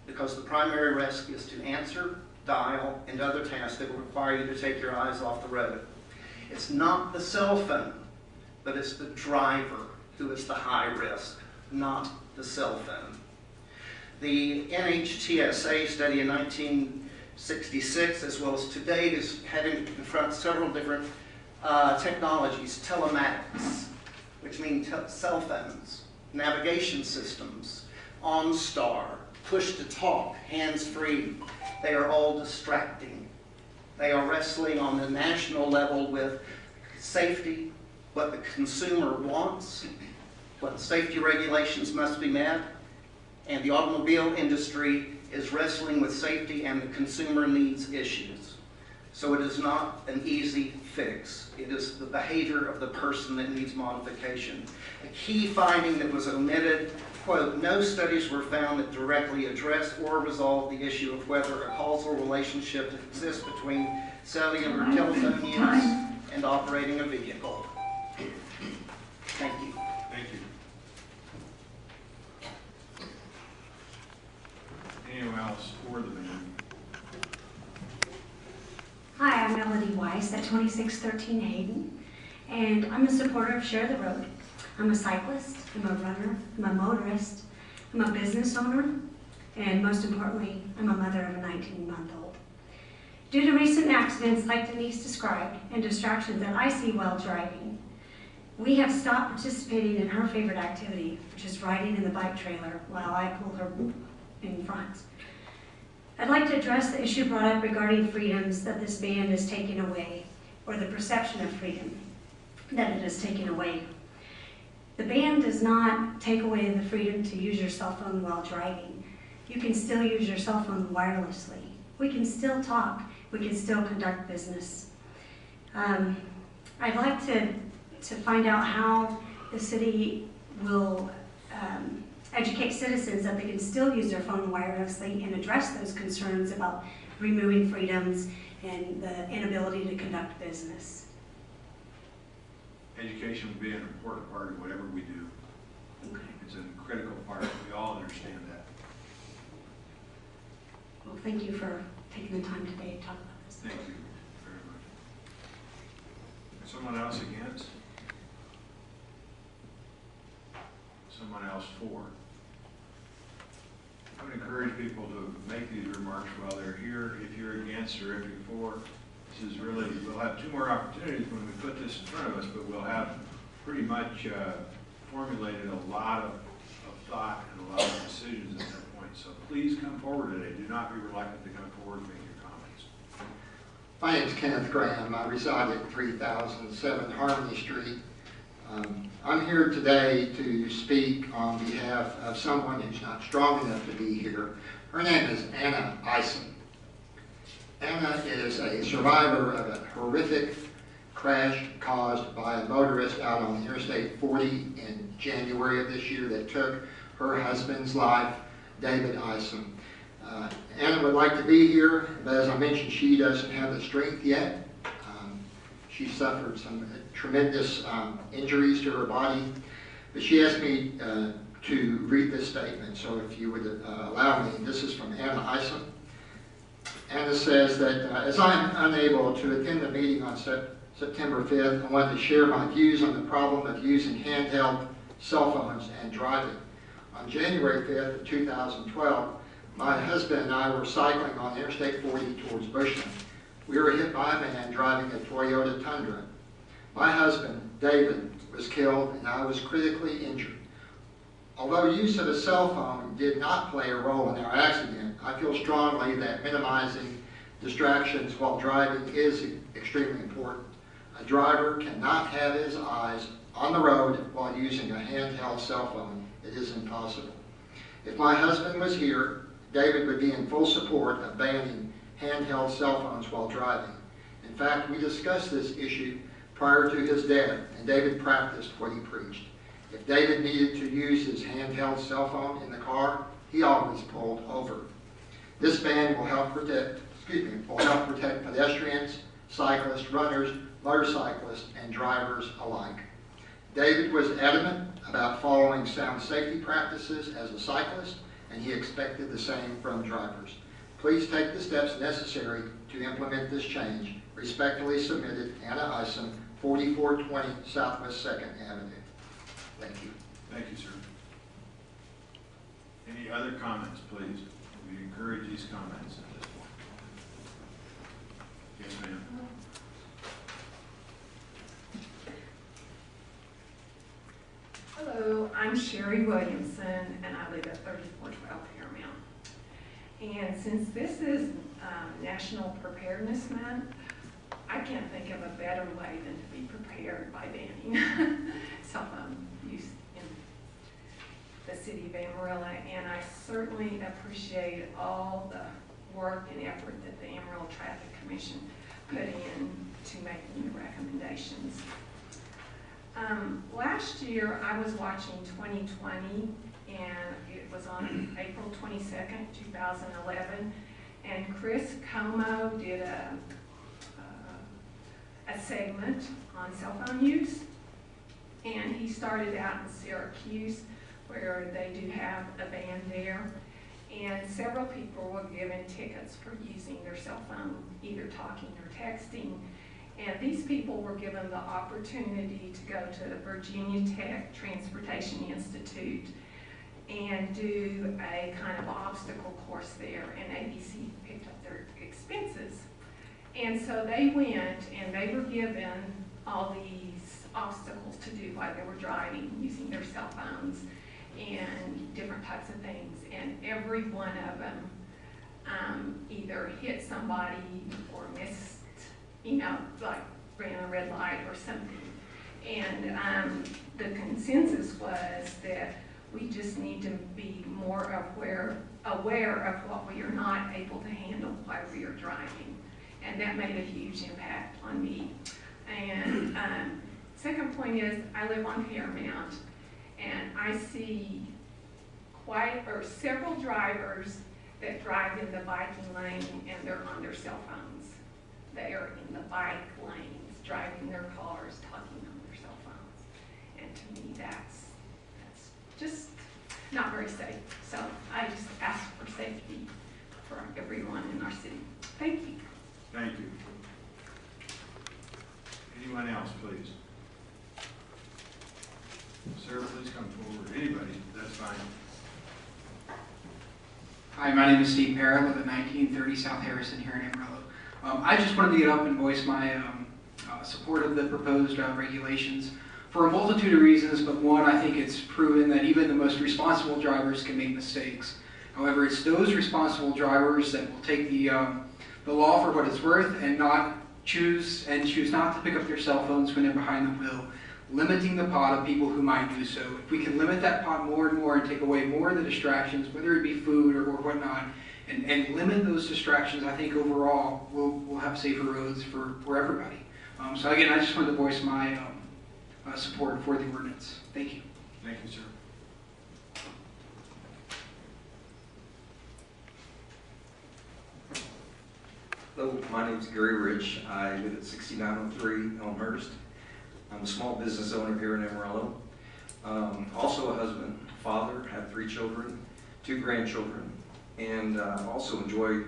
[SPEAKER 17] because the primary risk is to answer, dial, and other tasks that will require you to take your eyes off the road. It's not the cell phone, but it's the driver who is the high risk, not the cell phone. The NHTSA study in 1966, as well as to date, is having to confront several different technologies, telematics, which means cell phones, navigation systems, OnStar, push-to-talk, hands-free. They are all distracting. They are wrestling on the national level with safety, what the consumer wants, what safety regulations must be met, and the automobile industry is wrestling with safety and the consumer needs issues. So it is not an easy fix. It is the behavior of the person that needs modification. A key finding that was omitted, quote, no studies were found that directly address or resolve the issue of whether a causal relationship exists between cellular telephone use and operating a vehicle. Thank you.
[SPEAKER 2] Thank you. Anyone else for the meeting?
[SPEAKER 18] Hi, I'm Melody Weiss at 2613 Hayden, and I'm a supporter of Share the Road. I'm a cyclist, I'm a runner, I'm a motorist, I'm a business owner, and most importantly, I'm a mother of a 19-month-old. Due to recent accidents like Denise described and distractions that I see while driving, we have stopped participating in her favorite activity, which is riding in the bike trailer while I pull her in front. I'd like to address the issue brought up regarding freedoms that this ban is taking away, or the perception of freedom that it is taking away. The ban does not take away the freedom to use your cell phone while driving. You can still use your cell phone wirelessly. We can still talk. We can still conduct business. I'd like to find out how the city will educate citizens that they can still use their phone wirelessly and address those concerns about removing freedoms and the inability to conduct business.
[SPEAKER 2] education will be an important part of whatever we do.
[SPEAKER 18] Okay.
[SPEAKER 2] It's a critical part. We all understand that.
[SPEAKER 18] Well, thank you for taking the time today to talk about this.
[SPEAKER 2] Thank you very much. Someone else against? Someone else for? I would encourage people to make these remarks while they're here. If you're against or if you're for, this is really, we'll have 2 more opportunities when we put this in front of us, but we'll have pretty much formulated a lot of thought and a lot of decisions at that point. So please come forward today. Do not be reluctant to come forward and make your comments.
[SPEAKER 19] My name is Kenneth Graham. I reside at 3007 Harmony Street. I'm here today to speak on behalf of someone who's not strong enough to be here. Her name is Anna Ison. Anna is a survivor of a horrific crash caused by a motorist out on Interstate 40 in January of this year that took her husband's life, David Ison. Anna would like to be here, but as I mentioned, she doesn't have the strength yet. She suffered some tremendous injuries to her body, but she asked me to read this statement. So if you would allow me, this is from Anna Ison. Anna says that as I'm unable to attend the meeting on September 5th, I want to share my views on the problem of using handheld cell phones and driving. On January 5th of 2012, my husband and I were cycling on Interstate 40 towards Bushland. We were hit by a man driving a Toyota Tundra. My husband, David, was killed and I was critically injured. Although use of a cell phone did not play a role in our accident, I feel strongly that minimizing distractions while driving is extremely important. A driver cannot have his eyes on the road while using a handheld cell phone. It is impossible. If my husband was here, David would be in full support of banning handheld cell phones while driving. In fact, we discussed this issue prior to his death, and David practiced what he preached. If David needed to use his handheld cell phone in the car, he always pulled over. This ban will help protect pedestrians, cyclists, runners, motorcyclists, and drivers alike. David was adamant about following sound safety practices as a cyclist, and he expected the same from drivers. Please take the steps necessary to implement this change. Respectfully submitted, Anna Ison, 4420 Southwest 2nd Avenue. Thank you.
[SPEAKER 2] Thank you, sir. Any other comments, please? We encourage these comments at this point. Yes, ma'am.
[SPEAKER 20] Hello, I'm Sherry Williamson, and I live at 3412 Paramount. And since this is National Preparedness Month, I can't think of a better way than to be prepared by banning cell phone use in the city of Amarillo. And I certainly appreciate all the work and effort that the Amarillo Traffic Commission put in to making the recommendations. Last year, I was watching 2020, and it was on April 22nd, 2011, and Chris Como did a segment on cell phone use, and he started out in Syracuse, where they do have a ban there, and several people were given tickets for using their cell phone, either talking or texting. And these people were given the opportunity to go to the Virginia Tech Transportation Institute and do a kind of obstacle course there, and ABC picked up their expenses. And so they went and they were given all these obstacles to do while they were driving, using their cell phones and different types of things. And every one of them either hit somebody or missed, like ran a red light or something. And the consensus was that we just need to be more aware of what we are not able to handle while we are driving. And that made a huge impact on me. And second point is, I live on Paramount, and I see several drivers that drive in the biking lane and they're on their cell phones. They are in the bike lanes, driving their cars, talking on their cell phones. very safe. So I just ask for safety for everyone in our city. Thank you.
[SPEAKER 2] Thank you. Anyone else, please? Sir, please come forward. Anybody, that's fine.
[SPEAKER 21] Hi, my name is Steve Parra. I live at 1930 South Harrison here in Amarillo. I just wanted to get up and voice my support of the proposed regulations for a multitude of reasons, but one, I think it's proven that even the most responsible drivers can make mistakes. However, it's those responsible drivers that will take the law for what it's worth and choose not to pick up their cell phones when they're behind the wheel, limiting the pot of people who might do so. If we can limit that pot more and more and take away more of the distractions, whether it be food or whatnot, and limit those distractions, I think overall we'll have safer roads for everybody. So again, I just wanted to voice my support for the ordinance. Thank you.
[SPEAKER 2] Thank you, sir.
[SPEAKER 22] Hello, my name is Gary Rich. I live at 6903 Elmhurst. I'm a small business owner here in Amarillo. Also a husband, father, have 3 children, 2 grandchildren, and also enjoy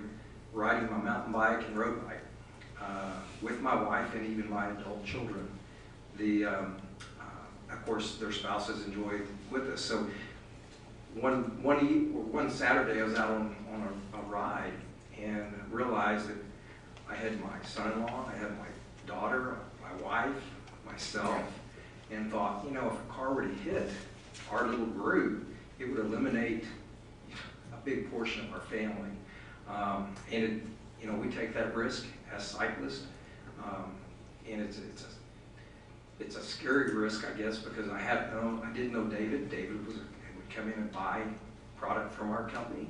[SPEAKER 22] riding my mountain bike and road bike with my wife and even my adult children. Of course, their spouses enjoy with us. So one Saturday I was out on a ride and realized that I had my son-in-law, I had my daughter, my wife, myself, and thought, you know, if a car were to hit our little group, it would eliminate a big portion of our family. And we take that risk as cyclists, and it's a scary risk, I guess, because I didn't know David. David would come in and buy product from our company.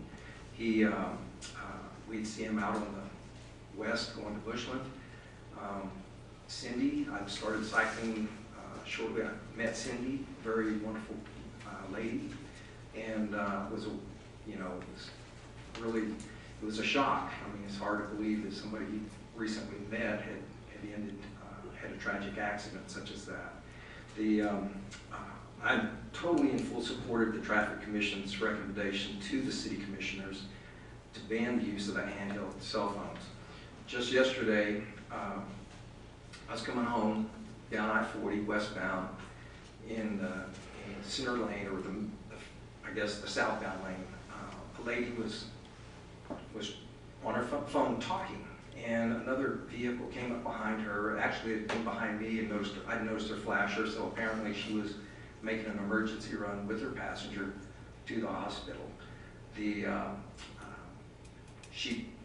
[SPEAKER 22] We'd see him out on the west going to Bushland. Cindy, I started cycling shortly. I met Cindy, very wonderful lady, and it was a shock. I mean, it's hard to believe that somebody you recently met had a tragic accident such as that. I'm totally in full support of the Traffic Commission's recommendation to the city commissioners to ban the use of the handheld cell phones. Just yesterday, I was coming home down I-40 westbound in the center lane, or I guess the southbound lane. A lady was on her phone talking, and another vehicle came up behind her. Actually, it came behind me, and I noticed her flasher, so apparently she was making an emergency run with her passenger to the hospital.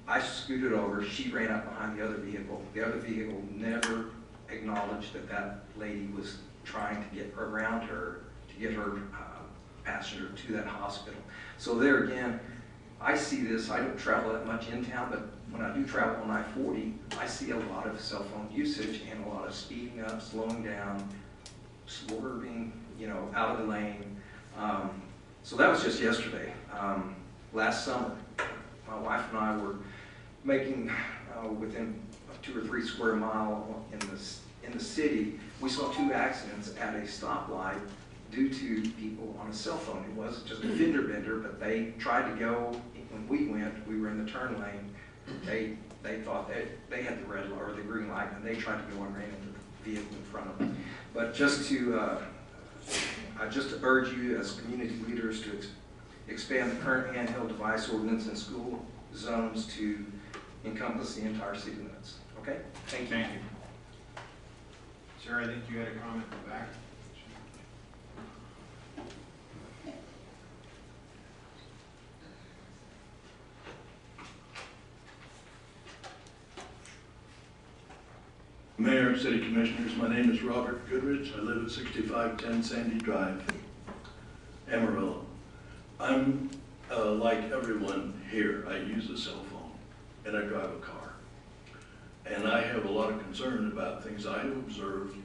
[SPEAKER 22] I scooted over, she ran up behind the other vehicle. The other vehicle never acknowledged that that lady was trying to get around her to get her passenger to that hospital. So there again, I see this. I don't travel that much in town, but when I do travel on I-40, I see a lot of cell phone usage and a lot of speeding up, slowing down, swerving, out of the lane. So that was just yesterday. Last summer, my wife and I were making within a 2 or 3 square mile in the city. We saw 2 accidents at a stoplight due to people on a cell phone. It wasn't just a fender bender, but they tried to go. When we were in the turn lane. They thought they had the red or the green light, and they tried to go and ran into the vehicle in front of them. But just to urge you as community leaders to expand the current handheld device ordinance in school zones to encompass the entire city limits. Okay? Thank you.
[SPEAKER 2] Thank you. Sir, I think you had a comment in the back.
[SPEAKER 23] Mayor, City Commissioners, my name is Robert Goodrich. I live at 6510 Sandy Drive, Amarillo. I'm like everyone here. I use a cell phone and I drive a car. And I have a lot of concern about things I have observed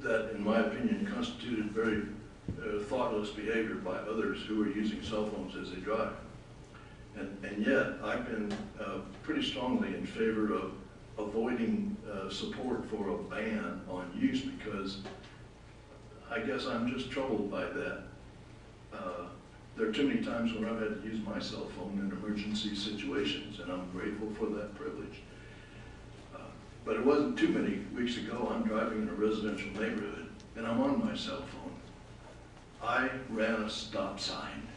[SPEAKER 23] that, in my opinion, constituted very thoughtless behavior by others who are using cell phones as they drive. And yet, I've been pretty strongly in favor of avoiding support for a ban on use, because I guess I'm just troubled by that. There are too many times when I've had to use my cell phone in emergency situations, and I'm grateful for that privilege. But it wasn't too many weeks ago, I'm driving in a residential neighborhood, and I'm on my cell phone. I ran a stop sign,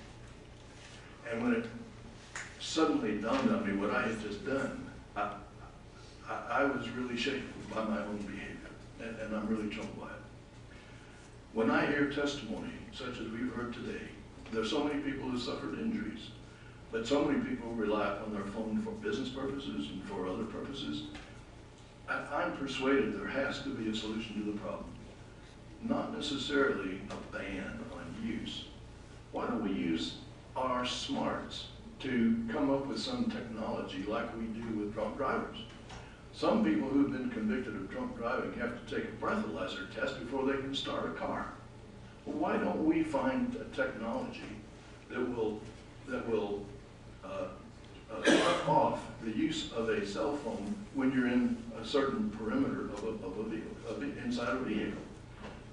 [SPEAKER 23] and when it suddenly dawned on me what I had just done, I was really shaken by my own behavior, and I'm really troubled by it. When I hear testimony such as we've heard today, there's so many people who suffered injuries, but so many people rely upon their phone for business purposes and for other purposes. I'm persuaded there has to be a solution to the problem. Not necessarily a ban on use. Why don't we use our smarts to come up with some technology like we do with drunk drivers? Some people who've been convicted of drunk driving have to take a breathalyzer test before they can start a car. Well, why don't we find a technology that will cut off the use of a cell phone when you're in a certain perimeter of a vehicle, inside a vehicle?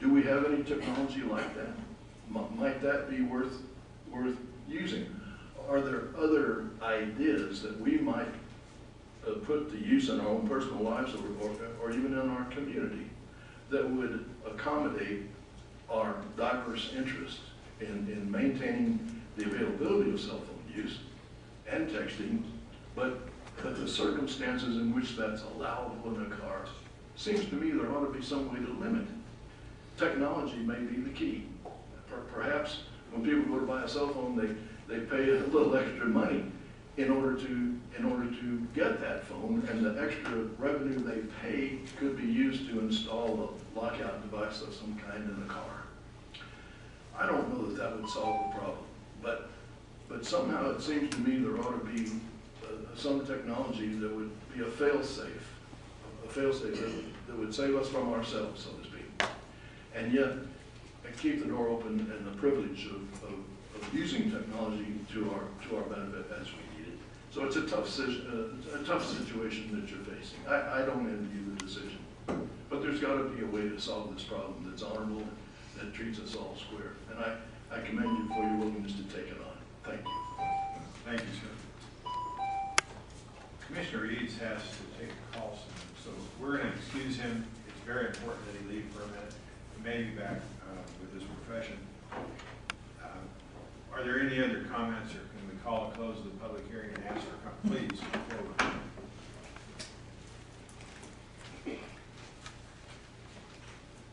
[SPEAKER 23] Do we have any technology like that? Might that be worth using? Are there other ideas that we might put to use in our own personal lives or even in our community that would accommodate our diverse interests in maintaining the availability of cell phone use and texting, but the circumstances in which that's allowable in a car, seems to me there ought to be some way to limit. Technology may be the key. Perhaps when people go to buy a cell phone, they pay a little extra money in order to get that phone, and the extra revenue they pay could be used to install a lockout device of some kind in the car. I don't know that that would solve the problem, but somehow it seems to me there ought to be some technology that would be a fail-safe that would save us from ourselves, so to speak, and yet keep the door open and the privilege of using technology to our benefit as we need it. So it's a tough situation that you're facing. I don't envy you the decision, but there's got to be a way to solve this problem that's honorable, that treats us all square. And I commend you for your willingness to take it on. Thank you.
[SPEAKER 2] Thank you, sir. Commissioner Eads has to take a call soon, so we're going to excuse him. It's very important that he leave for a minute. He may be back with his profession. Are there any other comments, or can we call a close of the public hearing and ask for comments? Please, forward.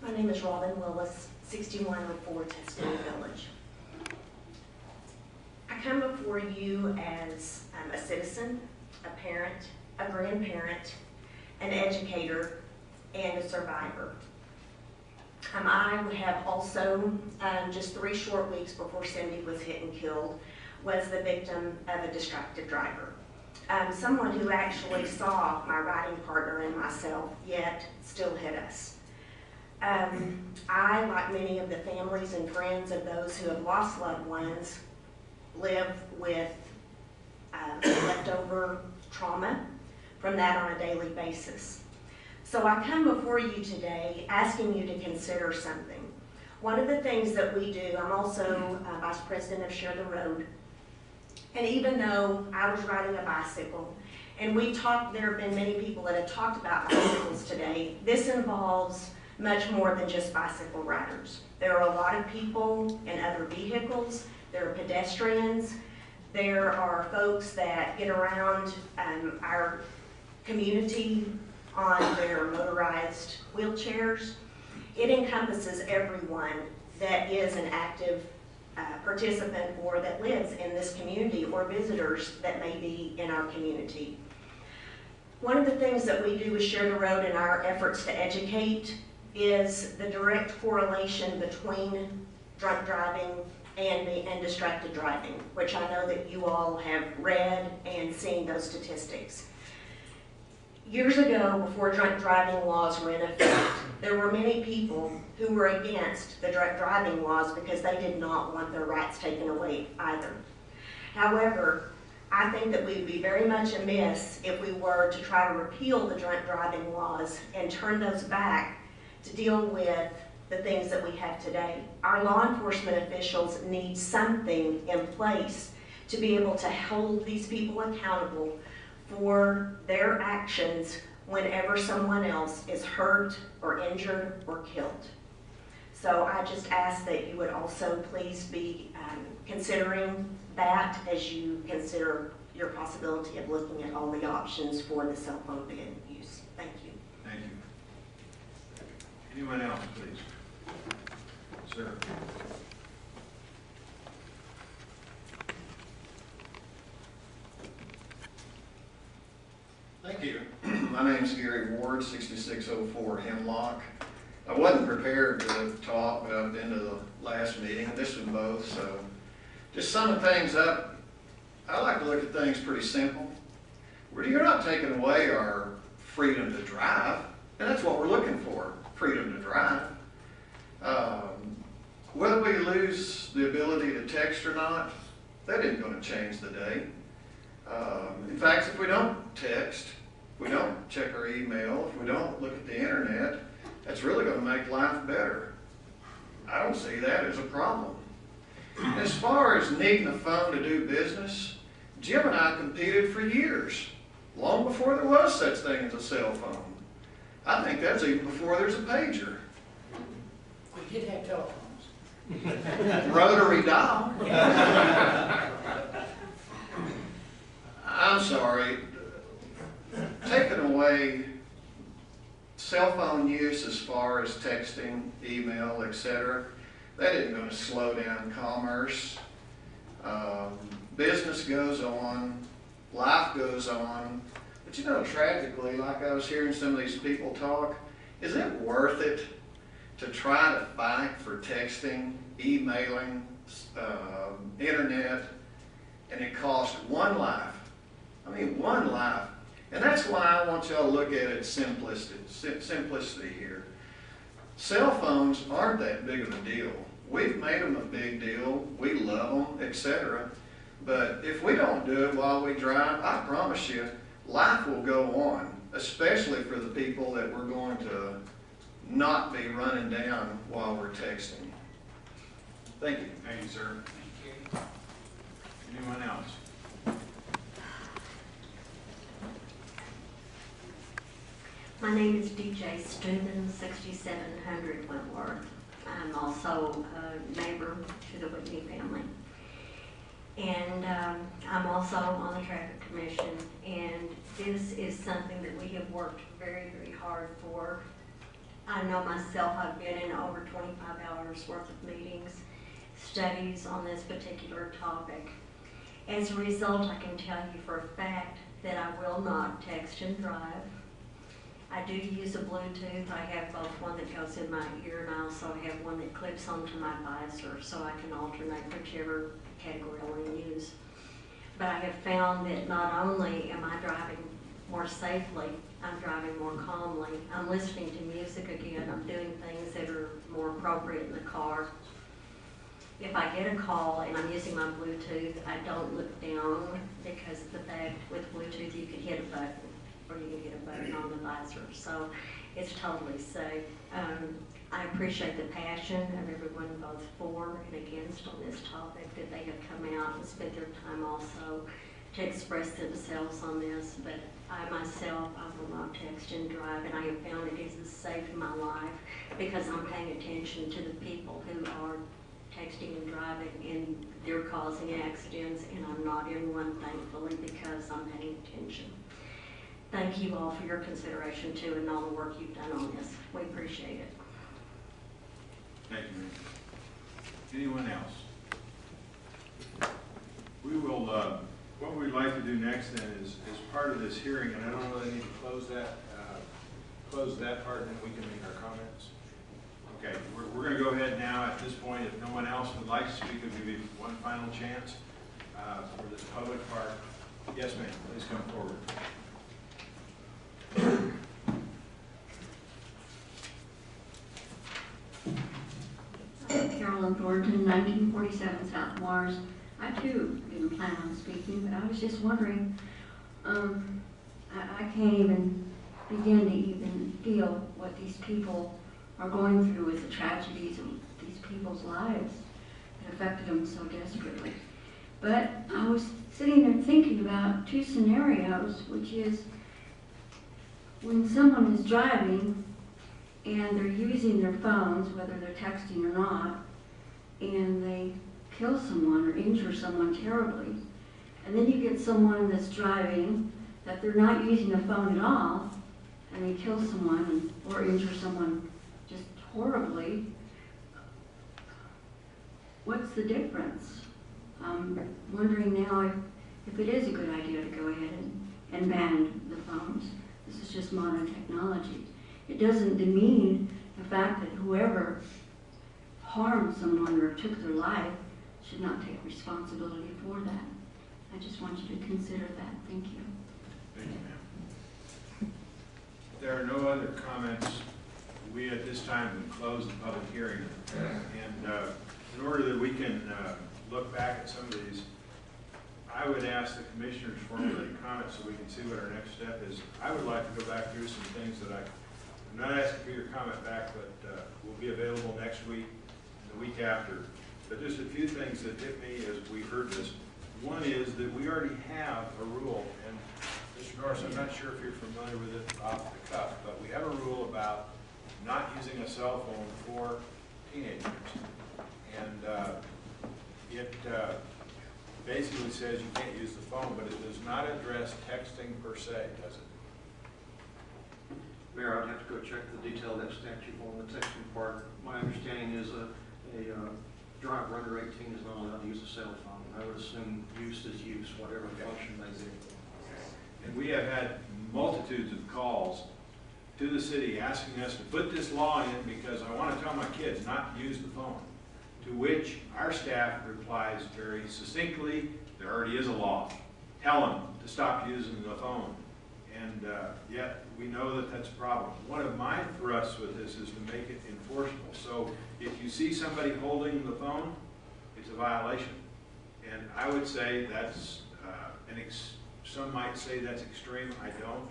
[SPEAKER 1] My name is Robin Willis, 6104 Tuscany Village. I come before you as a citizen, a parent, a grandparent, an educator, and a survivor. I have also, just 3 short weeks before Cindy was hit and killed, was the victim of a distracted driver. Someone who actually saw my riding partner and myself, yet still hit us. I, like many of the families and friends of those who have lost loved ones, live with leftover trauma from that on a daily basis. So I come before you today asking you to consider something. One of the things that we do, I'm also Vice President of Share the Road, and even though I was riding a bicycle, and there have been many people that have talked about bicycles today, this involves much more than just bicycle riders. There are a lot of people in other vehicles, there are pedestrians, there are folks that get around our community on their motorized wheelchairs. It encompasses everyone that is an active participant or that lives in this community, or visitors that may be in our community. One of the things that we do with Share the Road in our efforts to educate is the direct correlation between drunk driving and distracted driving, which I know that you all have read and seen those statistics. Years ago, before drunk driving laws were in effect, there were many people who were against the drunk driving laws because they did not want their rights taken away either. However, I think that we would be very much amiss if we were to try to repeal the drunk driving laws and turn those back to deal with the things that we have today. Our law enforcement officials need something in place to be able to hold these people accountable for their actions whenever someone else is hurt or injured or killed. So I just ask that you would also please be considering that as you consider your possibility of looking at all the options for the cell phone ban use. Thank you.
[SPEAKER 2] Thank you. Anyone else, please? Sir.
[SPEAKER 4] Thank you. My name's Gary Ward, 6604 Hemlock. I wasn't prepared to talk, but I've been to the last meeting, this one both, so just summing things up, I like to look at things pretty simple. You're not taking away our freedom to drive, and that's what we're looking for, freedom to drive. Whether we lose the ability to text or not, that isn't going to change the day. In fact, if we don't text, if we don't check our email, if we don't look at the internet, that's really going to make life better. I don't see that as a problem. As far as needing a phone to do business, Jim and I competed for years, long before there was such thing as a cell phone. I think that's even before there's a pager.
[SPEAKER 5] We did have telephones.
[SPEAKER 4] Rotary dial. I'm sorry. Taking away cell phone use as far as texting, email, etc., that isn't going to slow down commerce. Business goes on, life goes on. But you know, tragically, like I was hearing some of these people talk, is it worth it to try to fight for texting, emailing, internet, and it costs one life? I mean, one life. And that's why I want y'all to look at it simplicity here. Cell phones aren't that big of a deal. We've made them a big deal. We love them, etc. But if we don't do it while we drive, I promise you, life will go on, especially for the people that we're going to not be running down while we're texting. Thank you.
[SPEAKER 2] Thank you, sir. Thank you. Anyone else?
[SPEAKER 7] My name is DJ Steuben, 6700 Wentworth. I'm also a neighbor to the Whitney family. And I'm also on the Traffic Commission, and this is something that we have worked very, very hard for. I know myself, I've been in over 25 hours worth of meetings, studies on this particular topic. As a result, I can tell you for a fact that I will not text and drive. I do use a Bluetooth. I have both one that goes in my ear, and I also have one that clips onto my visor, so I can alternate whichever category I want to use. But I have found that not only am I driving more safely, I'm driving more calmly. I'm listening to music again. I'm doing things that are more appropriate in the car. If I get a call and I'm using my Bluetooth, I don't look down, because the fact with Bluetooth you can hit a button, or you can hit a button on the visor. So it's totally safe. I appreciate the passion of everyone both for and against on this topic, that they have come out and spent their time also to express themselves on this. But I myself, I will not text and drive, and I have found it is saved my life because I'm paying attention to the people who are texting and driving, and they're causing accidents, and I'm not in one, thankfully, because I'm paying attention. Thank you all for your consideration too, and all the work you've done on this. We appreciate it.
[SPEAKER 2] Thank you. Anyone else? We will, what we'd like to do next then is part of this hearing, and I don't really need to close that part, and then we can make our comments. Okay, we're going to go ahead now at this point. If no one else would like to speak, I'll give you one final chance for this public part. Yes, ma'am, please come forward.
[SPEAKER 24] Carolyn Thornton, 1947 South Mars. I too didn't plan on speaking, but I was just wondering, I can't even begin to even feel what these people are going through with the tragedies of these people's lives. It affected them so desperately. But I was sitting there thinking about two scenarios, which is when someone is driving and they're using their phones, whether they're texting or not, and they kill someone or injure someone terribly. And then you get someone that's driving that they're not using a phone at all, and they kill someone or injure someone just horribly. What's the difference? I'm wondering now if it is a good idea to go ahead and ban the phones. This is just modern technology. It doesn't demean the fact that whoever harmed someone or took their life should not take responsibility for that. I just want you to consider that. Thank you.
[SPEAKER 2] Thank you, ma'am. If there are no other comments, we at this time would close the public hearing. And in order that we can look back at some of these, I would ask the commissioners to formulate comments so we can see what our next step is. I would like to go back through some things that I'm not asking for your comment back, but will be available next week and the week after. But just a few things that hit me as we heard this. One is that we already have a rule, and Mr. Norris, I'm not sure if you're familiar with it off the cuff, but we have a rule about not using a cell phone for teenagers. And it basically says you can't use the phone, but it does not address texting per se, does it?
[SPEAKER 3] Mayor, I'd have to go check the detail of that statute on the texting part. My understanding is a driver under 18 is not allowed to use a cell phone. I would assume use is use, whatever function they do.
[SPEAKER 2] And we have had multitudes of calls to the city asking us to put this law in because I want to tell my kids not to use the phone. To which our staff replies very succinctly, there already is a law. Tell them to stop using the phone. And yet we know that that's a problem. One of my thrusts with this is to make it enforceable. So if you see somebody holding the phone, it's a violation. And I would say that's, some might say that's extreme. I don't.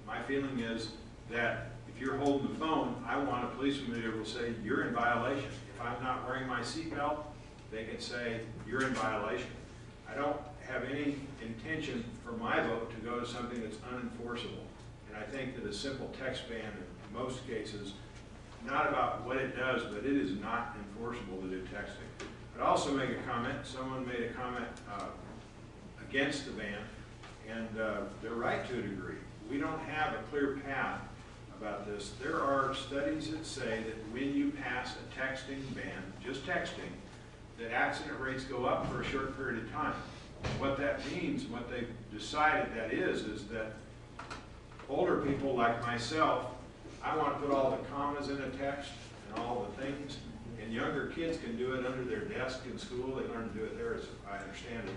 [SPEAKER 2] My feeling is that if you're holding the phone, I want a policeman to be able to say, you're in violation. If I'm not wearing my seatbelt, they can say, you're in violation. I don't have any intention for my vote to go to something that's unenforceable. And I think that a simple text ban in most cases, not about what it does, but it is not enforceable to do texting. I'd also make a comment. Someone made a comment against the ban, and they're right to a degree. We don't have a clear path about this. There are studies that say that when you pass a texting ban, just texting, that accident rates go up for a short period of time. What that means, what they've decided that is that older people like myself, I want to put all the commas in a text and all the things, and younger kids can do it under their desk in school. They learn to do it there, as I understand it.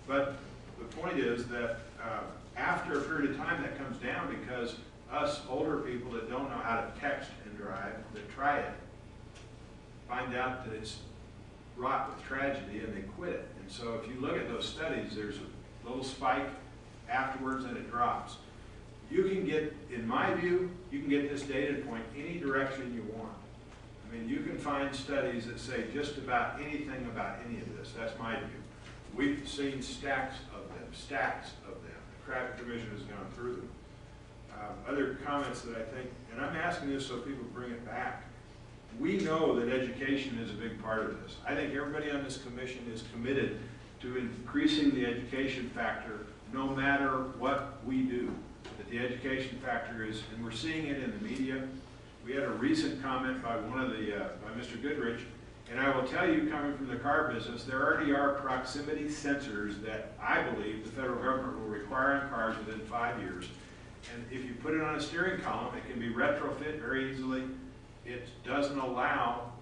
[SPEAKER 2] But the point is that after a period of time that comes down because us older people that don't know how to text and drive, that try it, find out that it's wrought with tragedy and they quit it. And so if you look at those studies, there's a little spike afterwards and it drops. You can get, in my view, you can get this data to point any direction you want. I mean, you can find studies that say just about anything about any of this. That's my view. We've seen stacks of them. The Traffic Commission has gone through them. Other comments that I think, and I'm asking this so people bring it back. We know that education is a big part of this. I think everybody on this commission is committed to increasing the education factor no matter what we do. That the education factor is, and we're seeing it in the media. We had a recent comment by by Mr. Goodrich, and I will tell you, coming from the car business, there already are proximity sensors that I believe the federal government will require on cars within 5 years. And if you put it on a steering column, it can be retrofit very easily. It doesn't allow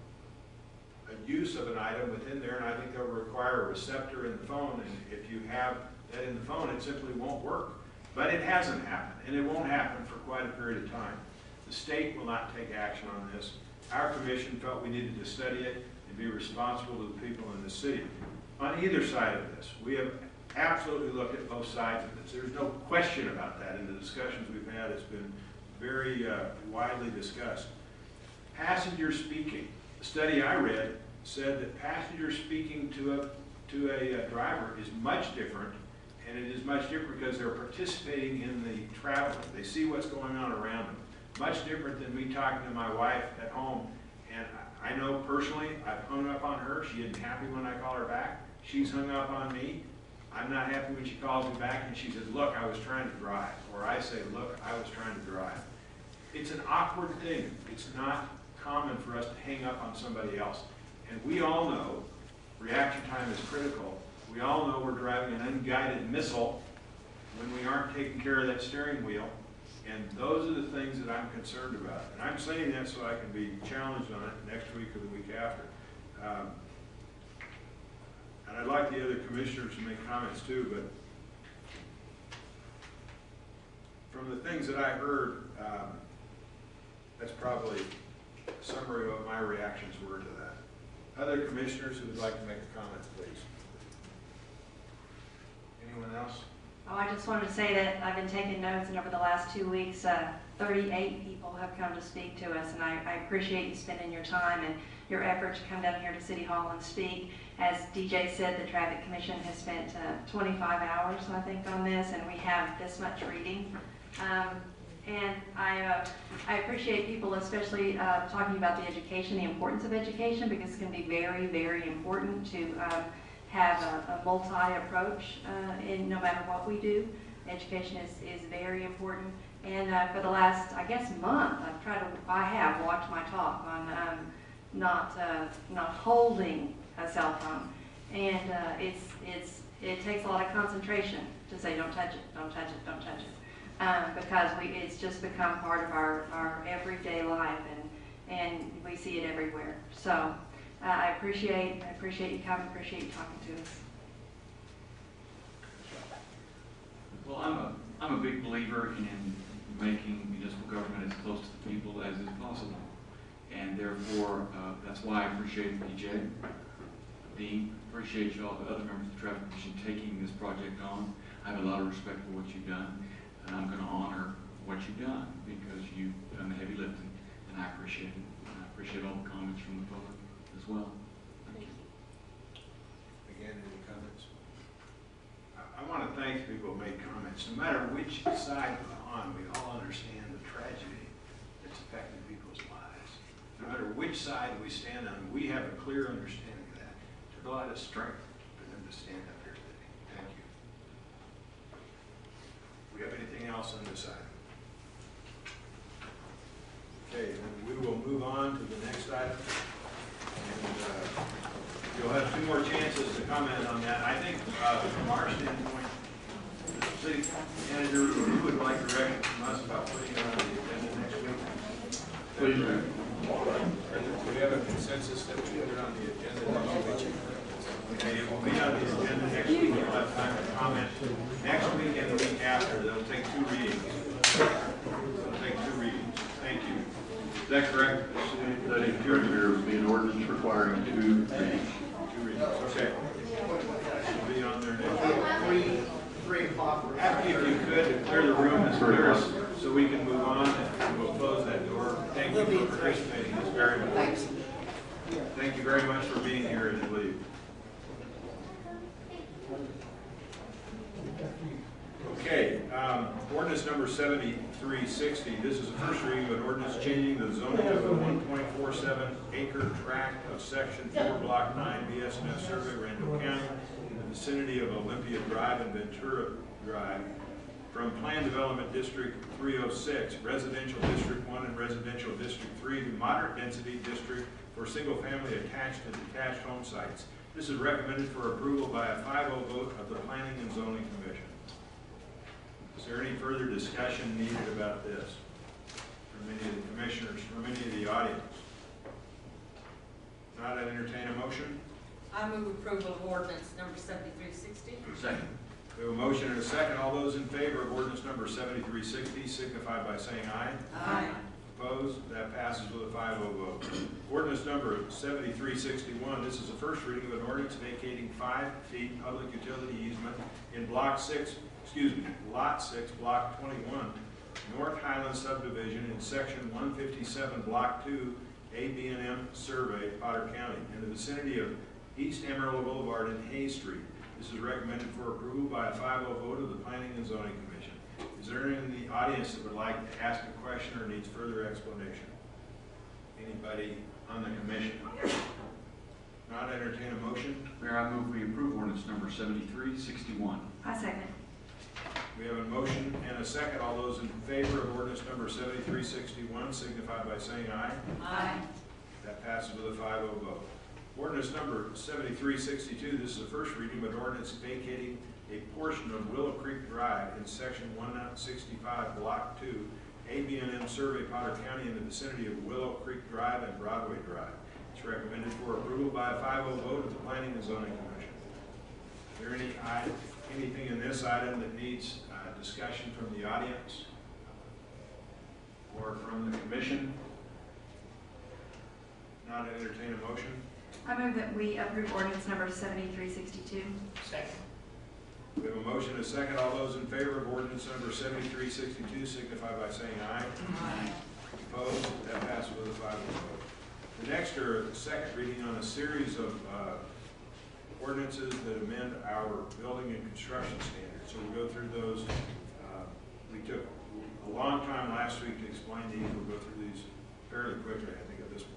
[SPEAKER 2] a use of an item within there, and I think they'll require a receptor in the phone, and if you have that in the phone, it simply won't work. But it hasn't happened, and it won't happen for quite a period of time. The state will not take action on this. Our commission felt we needed to study it and be responsible to the people in the city. On either side of this, we have absolutely looked at both sides of this. There's no question about that in the discussions we've had. It's been very widely discussed. passenger speaking. The study I read said that passenger speaking to a driver is much different, and it is much different because they're participating in the traveling. They see what's going on around them. Much different than me talking to my wife at home. And I know personally, I've hung up on her. She isn't happy when I call her back. She's hung up on me. I'm not happy when she calls me back and she says, look, I was trying to drive. Or I say, look, I was trying to drive. It's an awkward thing. It's not common for us to hang up on somebody else. And we all know reaction time is critical. We all know we're driving an unguided missile when we aren't taking care of that steering wheel. And those are the things that I'm concerned about. And I'm saying that so I can be challenged on it next week or the week after. And I'd like the other commissioners to make comments too, but from the things that I heard, that's probably a summary of what my reactions were to that. Other commissioners who would like to make a comment, please. Anyone else?
[SPEAKER 8] Oh, I just wanted to say that I've been taking notes, and over the last 2 weeks, 38 people have come to speak to us, and I appreciate you spending your time and your effort to come down here to City Hall and speak. As DJ said, the Traffic Commission has spent 25 hours, I think, on this, and we have this much reading. And I appreciate people especially talking about the education, the importance of education, because it can be very, very important to have a multi-approach in no matter what we do. Education is very important. And for the last, I guess, month, I have watched my talk on not holding a cell phone. And it takes a lot of concentration to say, don't touch it, don't touch it, don't touch it. Because it's just become part of our everyday life, and we see it everywhere. So I appreciate you coming, appreciate you talking to us.
[SPEAKER 9] Well, I'm a big believer in making municipal government as close to the people as is possible, and therefore that's why I appreciate DJ, Dean, appreciate you all, the other members of the Traffic Commission taking this project on. I have a lot of respect for what you've done, and I'm going to honor what you've done because you've done the heavy lifting, and I appreciate it. And I appreciate all the comments from the public as well. Thank you.
[SPEAKER 2] Again, any comments? I want to thank people who made comments. No matter which side we're on, we all understand the tragedy that's affecting people's lives. No matter which side we stand on, we have a clear understanding of that. It took a lot of strength for them to stand up here today. Thank you. Do we have anything else on this item? Okay, then we will move on to the next item. And you'll have 2 more chances to comment on that. I think from our standpoint, the city manager, who would like direction from us about putting it on the agenda next week? Please, ma'am. Do we have a consensus that we put it on the agenda next week? Okay, it will be on the agenda next week. You'll have time to comment next week and the week after. They'll take 2 readings. They'll take 2 readings. Thank you. Is that correct?
[SPEAKER 10] That is correct. There will be an ordinance requiring 2 readings.
[SPEAKER 2] 2 readings. Okay. It'll be on there next.
[SPEAKER 17] 3 o'clock.
[SPEAKER 2] If you could, to clear the room as clear as, so we can move on, and we'll close that door. Thank you for participating. It's very much. Thank you very much for being here as you leave. Okay, ordinance number 7360. This is the first reading of an ordinance changing the zoning of a 1.47 acre tract of section 4 block 9 BSNF survey, Randall County, in the vicinity of Olympia Drive and Ventura Drive, from Plan Development District 306, Residential District 1 and Residential District 3 to Moderate Density District for single-family attached and detached home sites. This is recommended for approval by a 5-0 vote of the Planning and Zoning Commission. Is there any further discussion needed about this from any of the commissioners, from any of the audience? If not, I entertain a motion.
[SPEAKER 12] I move approval of ordinance number 7360.
[SPEAKER 2] Second. We have a motion and a second. All those in favor of ordinance number 7360 signify by saying aye.
[SPEAKER 12] Aye.
[SPEAKER 2] Opposed? That passes with a 5-0 vote. Ordinance number 7361. This is the first reading of an ordinance vacating 5 feet public utility easement in lot 6, block 21, North Highland subdivision in section 157, block 2, ABM survey, Potter County, in the vicinity of East Amarillo Boulevard and Hayes Street. This is recommended for approval by a 5-0 vote of the Planning and Zoning Commission. Is there anyone in the audience that would like to ask a question or needs further explanation? Anybody on the commission? Not entertain a motion?
[SPEAKER 9] Mayor, I move we approve ordinance number 7361.
[SPEAKER 8] I second.
[SPEAKER 2] We have a motion and a second. All those in favor of ordinance number 7361 signify by saying aye.
[SPEAKER 12] Aye.
[SPEAKER 2] That passes with a 5-0 vote. Ordinance number 7362, this is the first reading of an ordinance vacating a portion of Willow Creek Drive in section 165, block 2, ABM survey, Potter County, in the vicinity of Willow Creek Drive and Broadway Drive. It's recommended for approval by a 5-0 vote of the Planning and Zoning Commission. Is there anything in this item that needs discussion from the audience or from the commission? Not entertain a motion?
[SPEAKER 8] I move that we approve ordinance number 7362.
[SPEAKER 5] Second.
[SPEAKER 2] We have a motion and a second. All those in favor of ordinance number 7362 signify by saying aye.
[SPEAKER 12] Aye.
[SPEAKER 2] Opposed? That passes with a 5-0 vote. The next are second reading on a series of ordinances that amend our building and construction standards. So we'll go through those. We took a long time last week to explain these. We'll go through these fairly quickly, I think, at this point.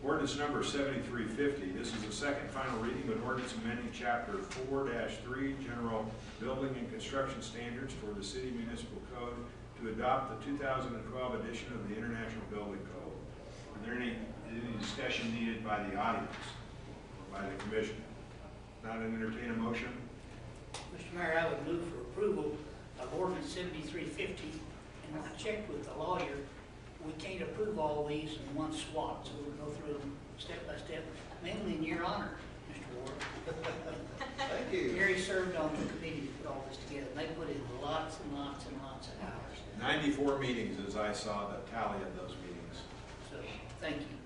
[SPEAKER 2] Ordinance number 7350. This is the second final reading of an ordinance amending Chapter 4-3 General Building and Construction Standards for the City Municipal Code to adopt the 2012 edition of the International Building Code. Are there any discussion needed by the audience or by the commission? Not entertain a motion?
[SPEAKER 5] Mr. Mayor, I would move for approval of ordinance 7350. And I checked with the lawyer. We can't approve all these in one swat, so we'll go through them step by step, mainly in your honor, Mr. Ward.
[SPEAKER 4] Thank you.
[SPEAKER 5] Gary served on the committee to put all this together. They put in lots and lots and lots of hours.
[SPEAKER 2] 94 meetings as I saw the tally of those meetings.
[SPEAKER 5] So, thank you.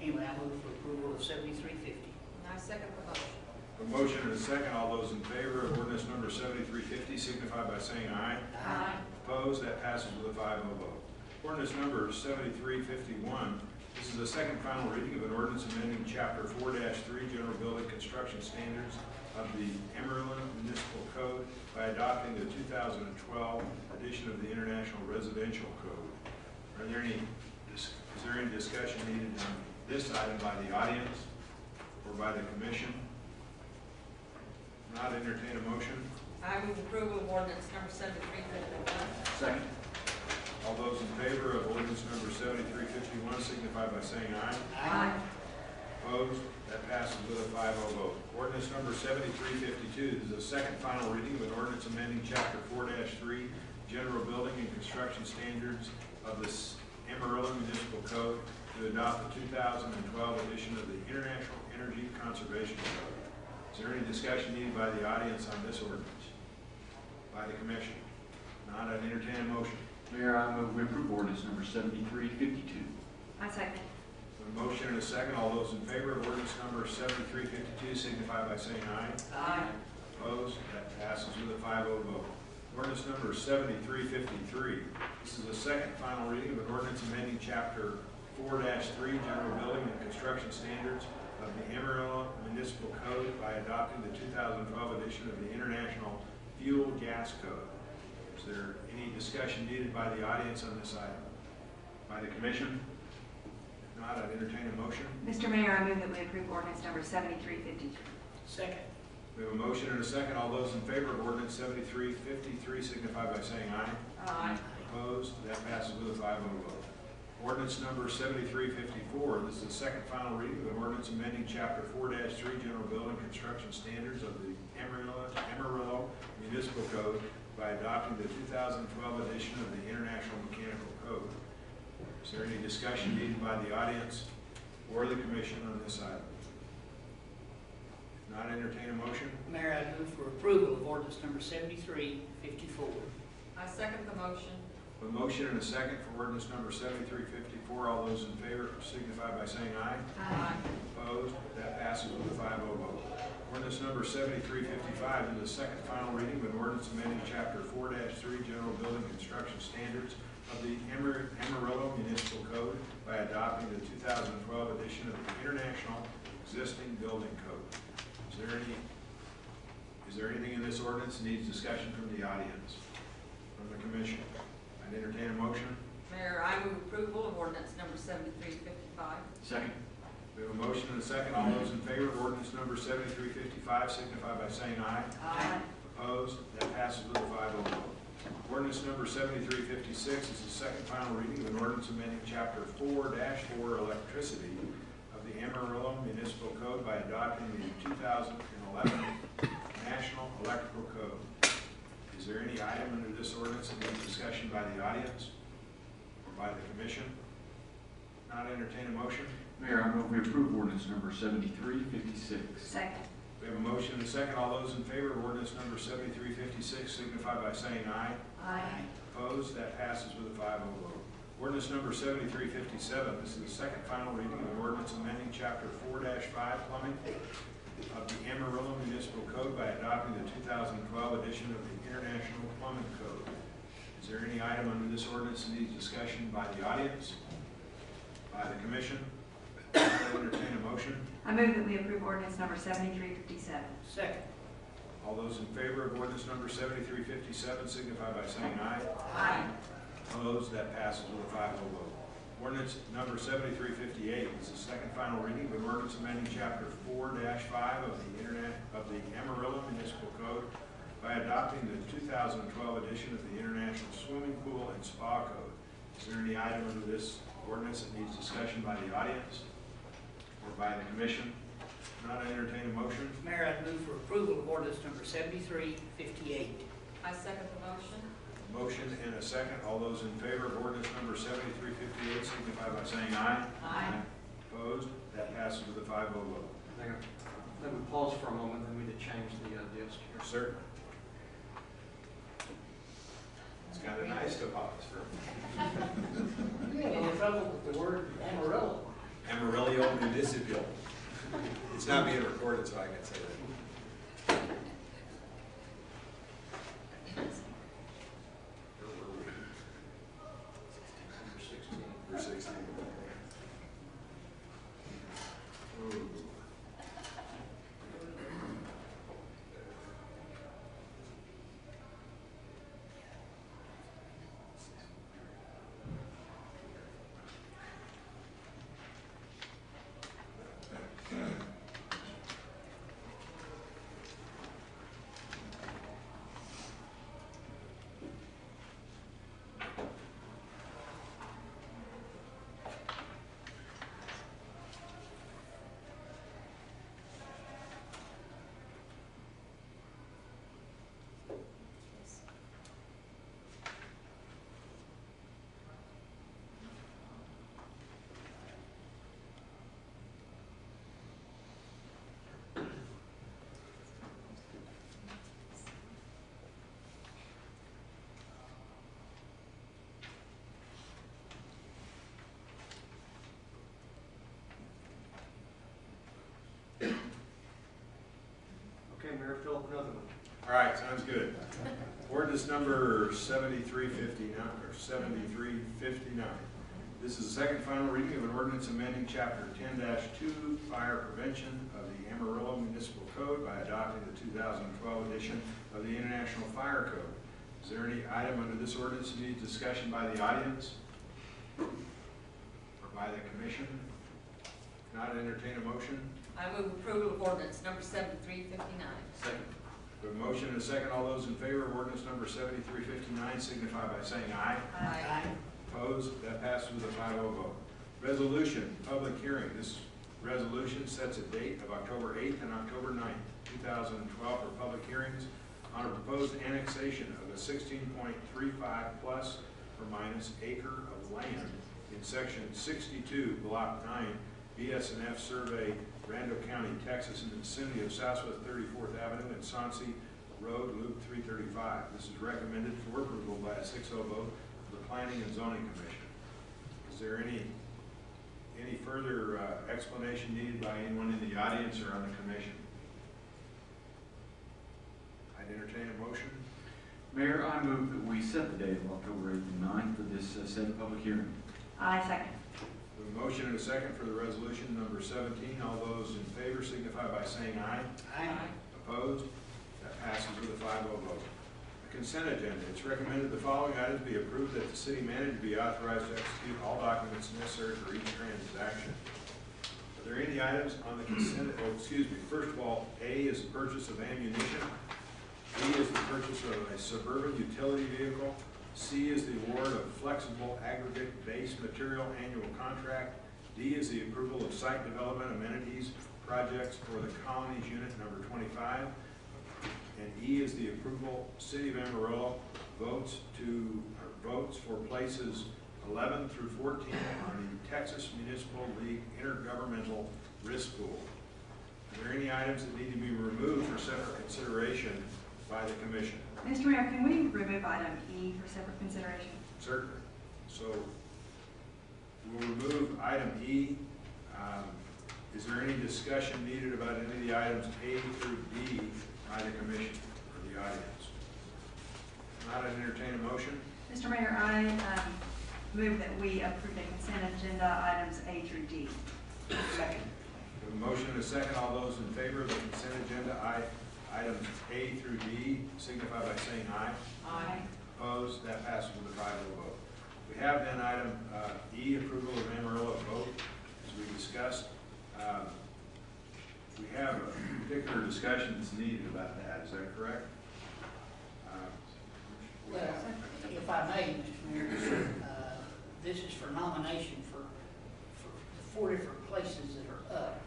[SPEAKER 5] Anyway, I move for approval of 7350.
[SPEAKER 12] And I second the motion.
[SPEAKER 2] A motion and a second. All those in favor of ordinance number 7350 signify by saying aye.
[SPEAKER 12] Aye.
[SPEAKER 2] Opposed? That passes with a 5-0 vote. Ordinance number 7351. This is the second final reading of an ordinance amending Chapter 4-3 General Building Construction Standards of the Amarillo Municipal Code by adopting the 2012 edition of the International Residential Code. Is there any discussion needed on this item by the audience or by the commission? Not entertain a motion?
[SPEAKER 12] I move approval of ordinance number 7351.
[SPEAKER 9] Second.
[SPEAKER 2] All those in favor of ordinance number 7351 signify by saying aye.
[SPEAKER 12] Aye.
[SPEAKER 2] Opposed? That passes with a 5-0 vote. Ordinance number 7352 this is the second final reading of an ordinance amending Chapter 4-3 General Building and Construction Standards of the Amarillo Municipal Code to adopt the 2012 edition of the International Energy Conservation Code. Is there any discussion needed by the audience on this ordinance? By the commission? Not, I'd entertain a motion.
[SPEAKER 9] Mayor, I move we approve ordinance number 7352.
[SPEAKER 8] I second.
[SPEAKER 2] A motion and a second. All those in favor of ordinance number 7352 signify by saying aye.
[SPEAKER 12] Aye.
[SPEAKER 2] Opposed? That passes with a 5-0 vote. Ordinance number 7353. This is the second final reading of an ordinance amending Chapter 4-3 General Building and Construction Standards of the Amarillo Municipal Code by adopting the 2012 edition of the International Fuel Gas Code. Is there any discussion needed by the audience on this item? By the commission? If not, I'd entertain a motion.
[SPEAKER 8] Mr. Mayor, I move that we approve ordinance number 7353.
[SPEAKER 5] Second.
[SPEAKER 2] We have a motion and a second. All those in favor of ordinance 7353 signify by saying aye.
[SPEAKER 12] Aye.
[SPEAKER 2] Opposed? That passes with a 5-0 vote. Ordinance number 7354. This is the second final reading of an ordinance amending Chapter 4-3 General Building Construction Standards of the Amarillo Municipal Code by adopting the 2012 edition of the International Mechanical Code. Is there any discussion needed by the audience or the commission on this item? If not, entertain a motion.
[SPEAKER 5] Mayor, I move for approval of ordinance number 7354.
[SPEAKER 12] I second the motion.
[SPEAKER 2] A motion and a second for ordinance number 7354. All those in favor signify by saying aye.
[SPEAKER 12] Aye.
[SPEAKER 2] Opposed? That passes with a 5-0 vote. Ordinance number 7355 is the second final reading of an ordinance amending Chapter 4-3 General Building Construction Standards of the Amarillo Municipal Code by adopting the 2012 edition of the International Existing Building Code. Is there anything in this ordinance that needs discussion from the audience, from the commission? I'd entertain a motion.
[SPEAKER 12] Mayor, I move approval of ordinance number 7355.
[SPEAKER 9] Second.
[SPEAKER 2] We have a motion and a second. All those in favor of ordinance number 7355 signify by saying aye.
[SPEAKER 12] Aye.
[SPEAKER 2] Opposed? That passes with a 5-0 vote. Ordinance number 7356 is the second final reading of an ordinance amending Chapter 4-4 Electricity of the Amarillo Municipal Code by adopting the 2011 National Electrical Code. Is there any item under this ordinance that needs discussion by the audience or by the commission? Not entertain a motion?
[SPEAKER 9] Mayor, I move we approve ordinance number 7356.
[SPEAKER 12] Second.
[SPEAKER 2] We have a motion and a second. All those in favor of ordinance number 7356 signify by saying aye.
[SPEAKER 12] Aye.
[SPEAKER 2] Opposed? That passes with a 5-0 vote. Ordinance number 7357. This is the second final reading of an ordinance amending Chapter 4-5 Plumbing of the Amarillo Municipal Code by adopting the 2012 edition of the International Plumbing Code. Is there any item under this ordinance that needs discussion by the audience, by the commission? I entertain a motion.
[SPEAKER 8] I move that we approve ordinance number 7357.
[SPEAKER 5] Second.
[SPEAKER 2] All those in favor of ordinance number 7357 signify by saying aye.
[SPEAKER 12] Aye.
[SPEAKER 2] Opposed? That passes with a 5-0 vote. Ordinance number 7358 is the second final reading of an ordinance amending Chapter 4-5 of the Amarillo Municipal Code by adopting the 2012 edition of the International Swimming Pool and Spa Code. Is there any item under this ordinance that needs discussion by the audience or by the commission? Not entertain a motion.
[SPEAKER 5] Mayor, I move for approval of ordinance number 7358.
[SPEAKER 12] I second the motion.
[SPEAKER 2] Motion and a second. All those in favor of ordinance number 7358 signify by saying aye.
[SPEAKER 12] Aye.
[SPEAKER 2] Opposed? That passes with a 5-0 vote.
[SPEAKER 3] Mayor, let me pause for a moment, then we need to change the disc here.
[SPEAKER 2] Sir? It's kind of nice to pause for
[SPEAKER 5] You have no trouble with the word Amarillo.
[SPEAKER 13] Amarillo Municipal. It's not being recorded, so I can say that. Number 16. Ooh.
[SPEAKER 3] Okay, Mayor, fill up another one.
[SPEAKER 2] All right, sounds good. Ordinance number 7359, or 7359. This is the second final reading of an ordinance amending Chapter 10-2 Fire Prevention of the Amarillo Municipal Code by adopting the 2012 edition of the International Fire Code. Is there any item under this ordinance that needs discussion by the audience or by the commission? If not, entertain a motion.
[SPEAKER 12] I move approval of ordinance number 7359.
[SPEAKER 2] Second. We have a motion and a second. All those in favor of ordinance number 7359 signify by saying aye.
[SPEAKER 12] Aye.
[SPEAKER 2] Opposed? That passes with a 5-0 vote. Resolution, public hearing. This resolution sets a date of October 8th and October 9th, 2012 for public hearings on a proposed annexation of a 16.35 plus or minus acre of land in section 62, block 9, BS&F survey, Randall County, Texas, in the vicinity of Southwest 34th Avenue and Soncy Road, Loop 335. This is recommended for approval by a 6-0 vote of the Planning and Zoning Commission. Is there any further explanation needed by anyone in the audience or on the commission? I'd entertain a motion.
[SPEAKER 9] Mayor, I move that we set the date of October 8th and 9th for this said public hearing.
[SPEAKER 8] I second.
[SPEAKER 2] A motion and a second for the resolution number 17. All those in favor signify by saying aye.
[SPEAKER 5] Aye.
[SPEAKER 2] Opposed? That passes with a 5-0 vote. The consent agenda. It's recommended the following items be approved: that the city manager be authorized to execute all documents necessary for each transaction. Are there any items on the consent? Oh, excuse me. First of all, A is the purchase of ammunition. B is the purchase of a suburban utility vehicle. C is the award of flexible aggregate base material annual contract. D is the approval of site development amenities projects for the Colonies Unit number 25. And E is the approval, City of Amarillo votes for places 11 through 14 on the Texas Municipal League Intergovernmental Risk Pool. Are there any items that need to be removed for separate consideration by the Commission?
[SPEAKER 8] Mr. Mayor, can we remove item E for separate consideration?
[SPEAKER 2] Certainly. So we'll remove item E. Is there any discussion needed about any of the items A through D by the Commission or the audience? Not, I'd entertain a motion.
[SPEAKER 8] Mr. Mayor, I move that we approve the consent agenda items A through D.
[SPEAKER 5] Second.
[SPEAKER 2] A motion and a second. All those in favor of the consent agenda items A through D signify by saying aye.
[SPEAKER 12] Aye.
[SPEAKER 2] Opposed? That passes with a 5-0 vote. We have then item E, approval of Amarillo vote, as we discussed. We have a particular discussion that's needed about that. Is that correct?
[SPEAKER 5] Well, if I may, Mr. Mayor, this is for nomination for the 4 different places that are up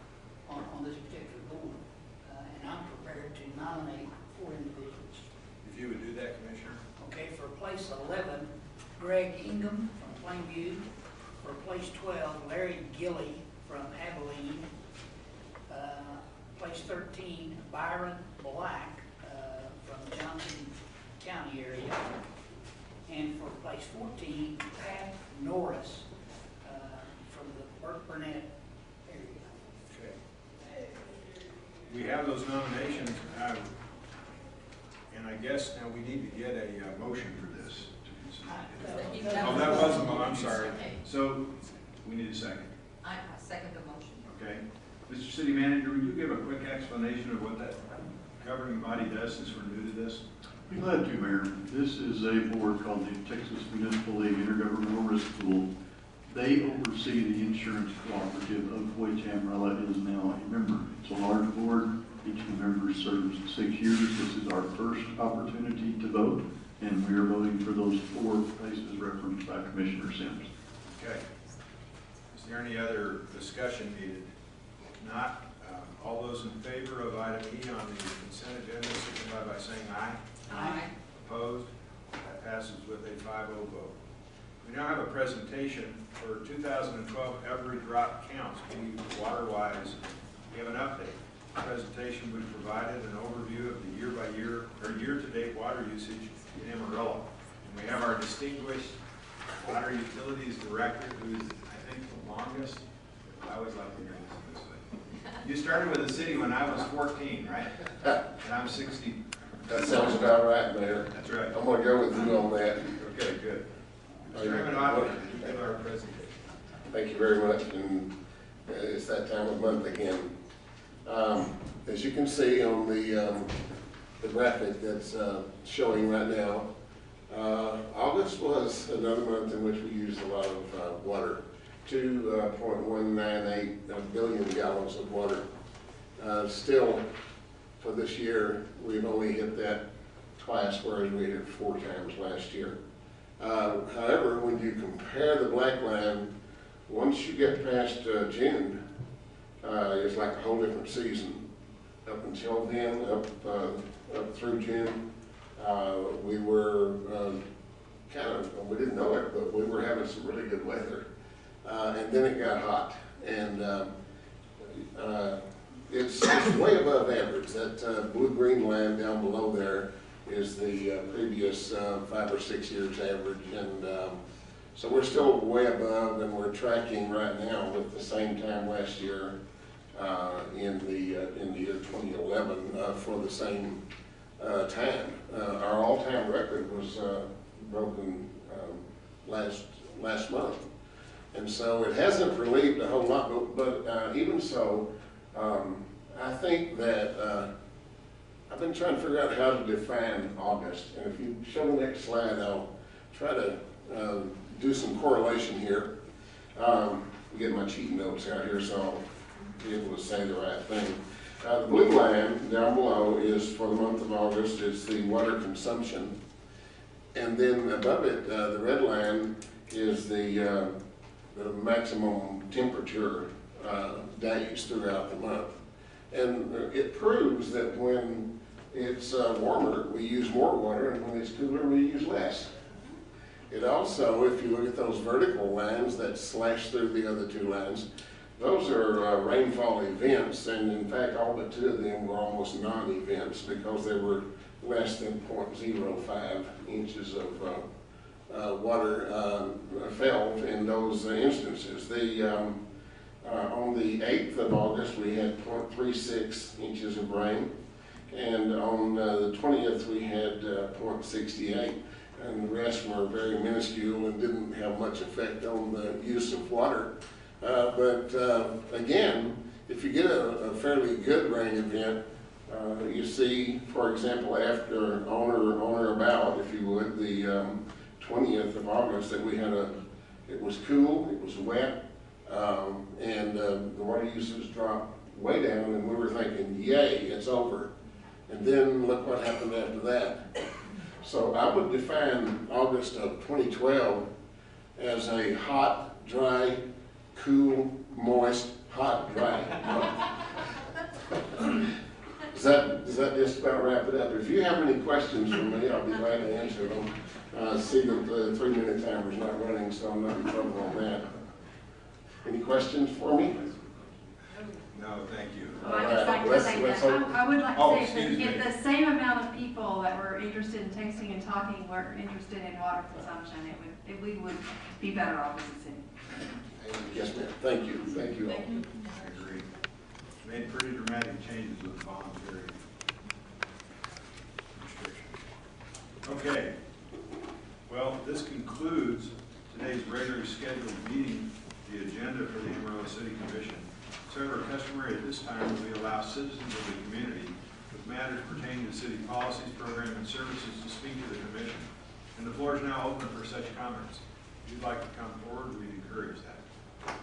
[SPEAKER 5] on this particular board. And I'm prepared to nominate 4 individuals.
[SPEAKER 2] If you would do that, Commissioner.
[SPEAKER 5] Okay, for place 11, Greg Ingham from Plainview. For place 12, Larry Gilly from Abilene. Place 13, Byron Black from the Johnson County area. And for place 14, Pat Norris from the Burke Burnett area.
[SPEAKER 2] Okay. We have those nominations, and I guess now we need to get a motion for this. Oh, that was a motion, I'm sorry. So, we need a second.
[SPEAKER 12] I second the motion.
[SPEAKER 2] Okay. Mr. City Manager, would you give a quick explanation of what that governing body does since we're new to this?
[SPEAKER 10] Be glad to, Mayor. This is a board called the Texas Municipal League Intergovernmental Risk Pool. They oversee the insurance cooperative of which Amarillo is now a member. It's a large board. Each of the members serves 6 years. This is our first opportunity to vote, and we are voting for those 4 places referenced by Commissioner Sims.
[SPEAKER 2] Okay. Is there any other discussion needed? If not, all those in favor of item E on the consent agenda signify by saying aye.
[SPEAKER 12] Aye.
[SPEAKER 2] Opposed? That passes with a 5-0 vote. We now have a presentation for 2012 Every Drop Counts. Water-wise, we have an update. The presentation we provided an overview of the year-by-year or year-to-date water usage in Amarillo. And we have our distinguished Water Utilities Director, who's, I think, the longest. I always like to hear this way. You started with the city when I was 14, right? And I'm 60.
[SPEAKER 11] That sounds about right, Mayor.
[SPEAKER 2] That's right.
[SPEAKER 11] I'm gonna go with you on that.
[SPEAKER 2] Okay, good. Mr. Chairman, I will give our presentation.
[SPEAKER 11] Thank you very much, and it's that time of month again. As you can see on the graphic that's showing right now, August was another month in which we used a lot of water. 2.198 billion gallons of water. Still, for this year, we've only hit that twice, whereas we hit it 4 times last year. However, when you compare the black line, once you get past June, it's like a whole different season. Up until then, up through June, we were we didn't know it, but we were having some really good weather. And then it got hot, and it's way above average. That blue-green line down below there is the previous 5 or 6 years average, and so we're still way above, and we're tracking right now with the same time last year in the year 2011 for the same time. Our all-time record was broken last month. And so it hasn't relieved a whole lot, but even so, I think that I've been trying to figure out how to define August. And if you show the next slide, I'll try to do some correlation here. Get my cheat notes out here so I'll be able to say the right thing. The blue line down below is for the month of August. It's the water consumption. And then above it, the red line is the maximum temperature days throughout the month. And it proves that when it's warmer, we use more water, and when it's cooler, we use less. It also, if you look at those vertical lines that slash through the other two lines, those are rainfall events, and in fact, all but two of them were almost non-events because they were less than 0.05 inches of water fell in those instances. On the 8th of August, we had 0.36 inches of rain, and on the 20th, we had 0.68. And the rest were very minuscule and didn't have much effect on the use of water. But again, if you get a fairly good rain event, you see, for example, after on or about, if you would, the 20th of August, that we had it was cool, it was wet, and the water usage dropped way down, and we were thinking, yay, it's over. And then look what happened after that. So I would define August of 2012 as a hot, dry, cool, moist, hot, dry month. Does that just about wrap it up? If you have any questions for me, I'll be glad to answer them. See that the 3-minute timer's not running, so I'm not in trouble on that. Any questions for me?
[SPEAKER 2] No, thank you.
[SPEAKER 8] Well, I would like to say that. I would like to say that if the same amount of people that were interested in texting and talking were interested in water consumption, we would be better off as a city.
[SPEAKER 11] Yes, ma'am. Thank you. Thank you all.
[SPEAKER 2] I agree. Made pretty dramatic changes with the voluntary restriction. Okay. Well, this concludes today's regularly scheduled meeting, the agenda for the Amarillo City Commission. However, customary at this time, we allow citizens of the community with matters pertaining to city policies, programs, and services to speak to the commission. And the floor is now open for such comments. If you'd like to come forward, we encourage that.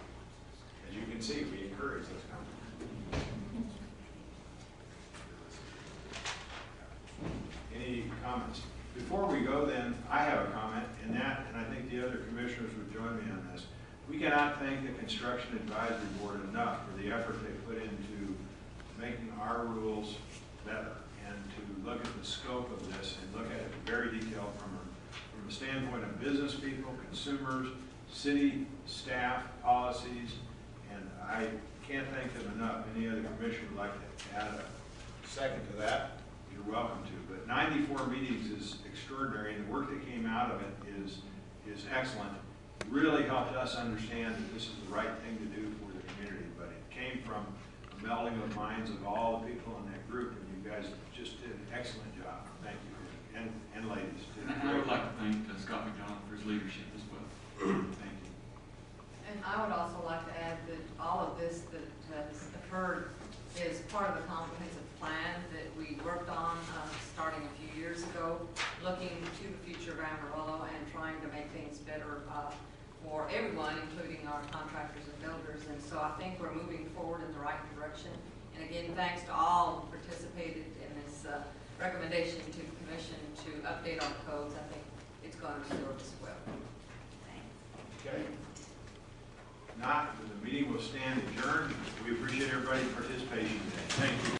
[SPEAKER 2] As you can see, we encourage those comments. Any comments? Before we go then, I have a comment, and I think the other commissioners would join me on this. We cannot thank the Construction Advisory Board enough for the effort they put into making our rules better and to look at the scope of this and look at it very detailed from a standpoint of business people, consumers, city staff, policies, and I can't thank them enough. Any other commissioner would like to add a second to that? You're welcome to. But 94 meetings is extraordinary, and the work that came out of it is excellent. It really helped us understand that this is the right thing to do for the community, but it came from a melding of minds of all the people in that group, and you guys just did an excellent job. Thank you, and ladies.
[SPEAKER 9] And I would like to thank Scott McDonald for his leadership as well.
[SPEAKER 2] Thank you.
[SPEAKER 12] And I would also like to add that all of this that has occurred is part of the comprehensive plan that we worked on starting a few years ago, looking to the future of Amarillo and trying to make things better for everyone, including our contractors and builders. And so I think we're moving forward in the right direction. And again, thanks to all who participated in this recommendation to the commission to update our codes. I think it's going to serve us well. Thanks.
[SPEAKER 2] Okay. Not, the meeting will stand adjourned. We appreciate everybody's participation today.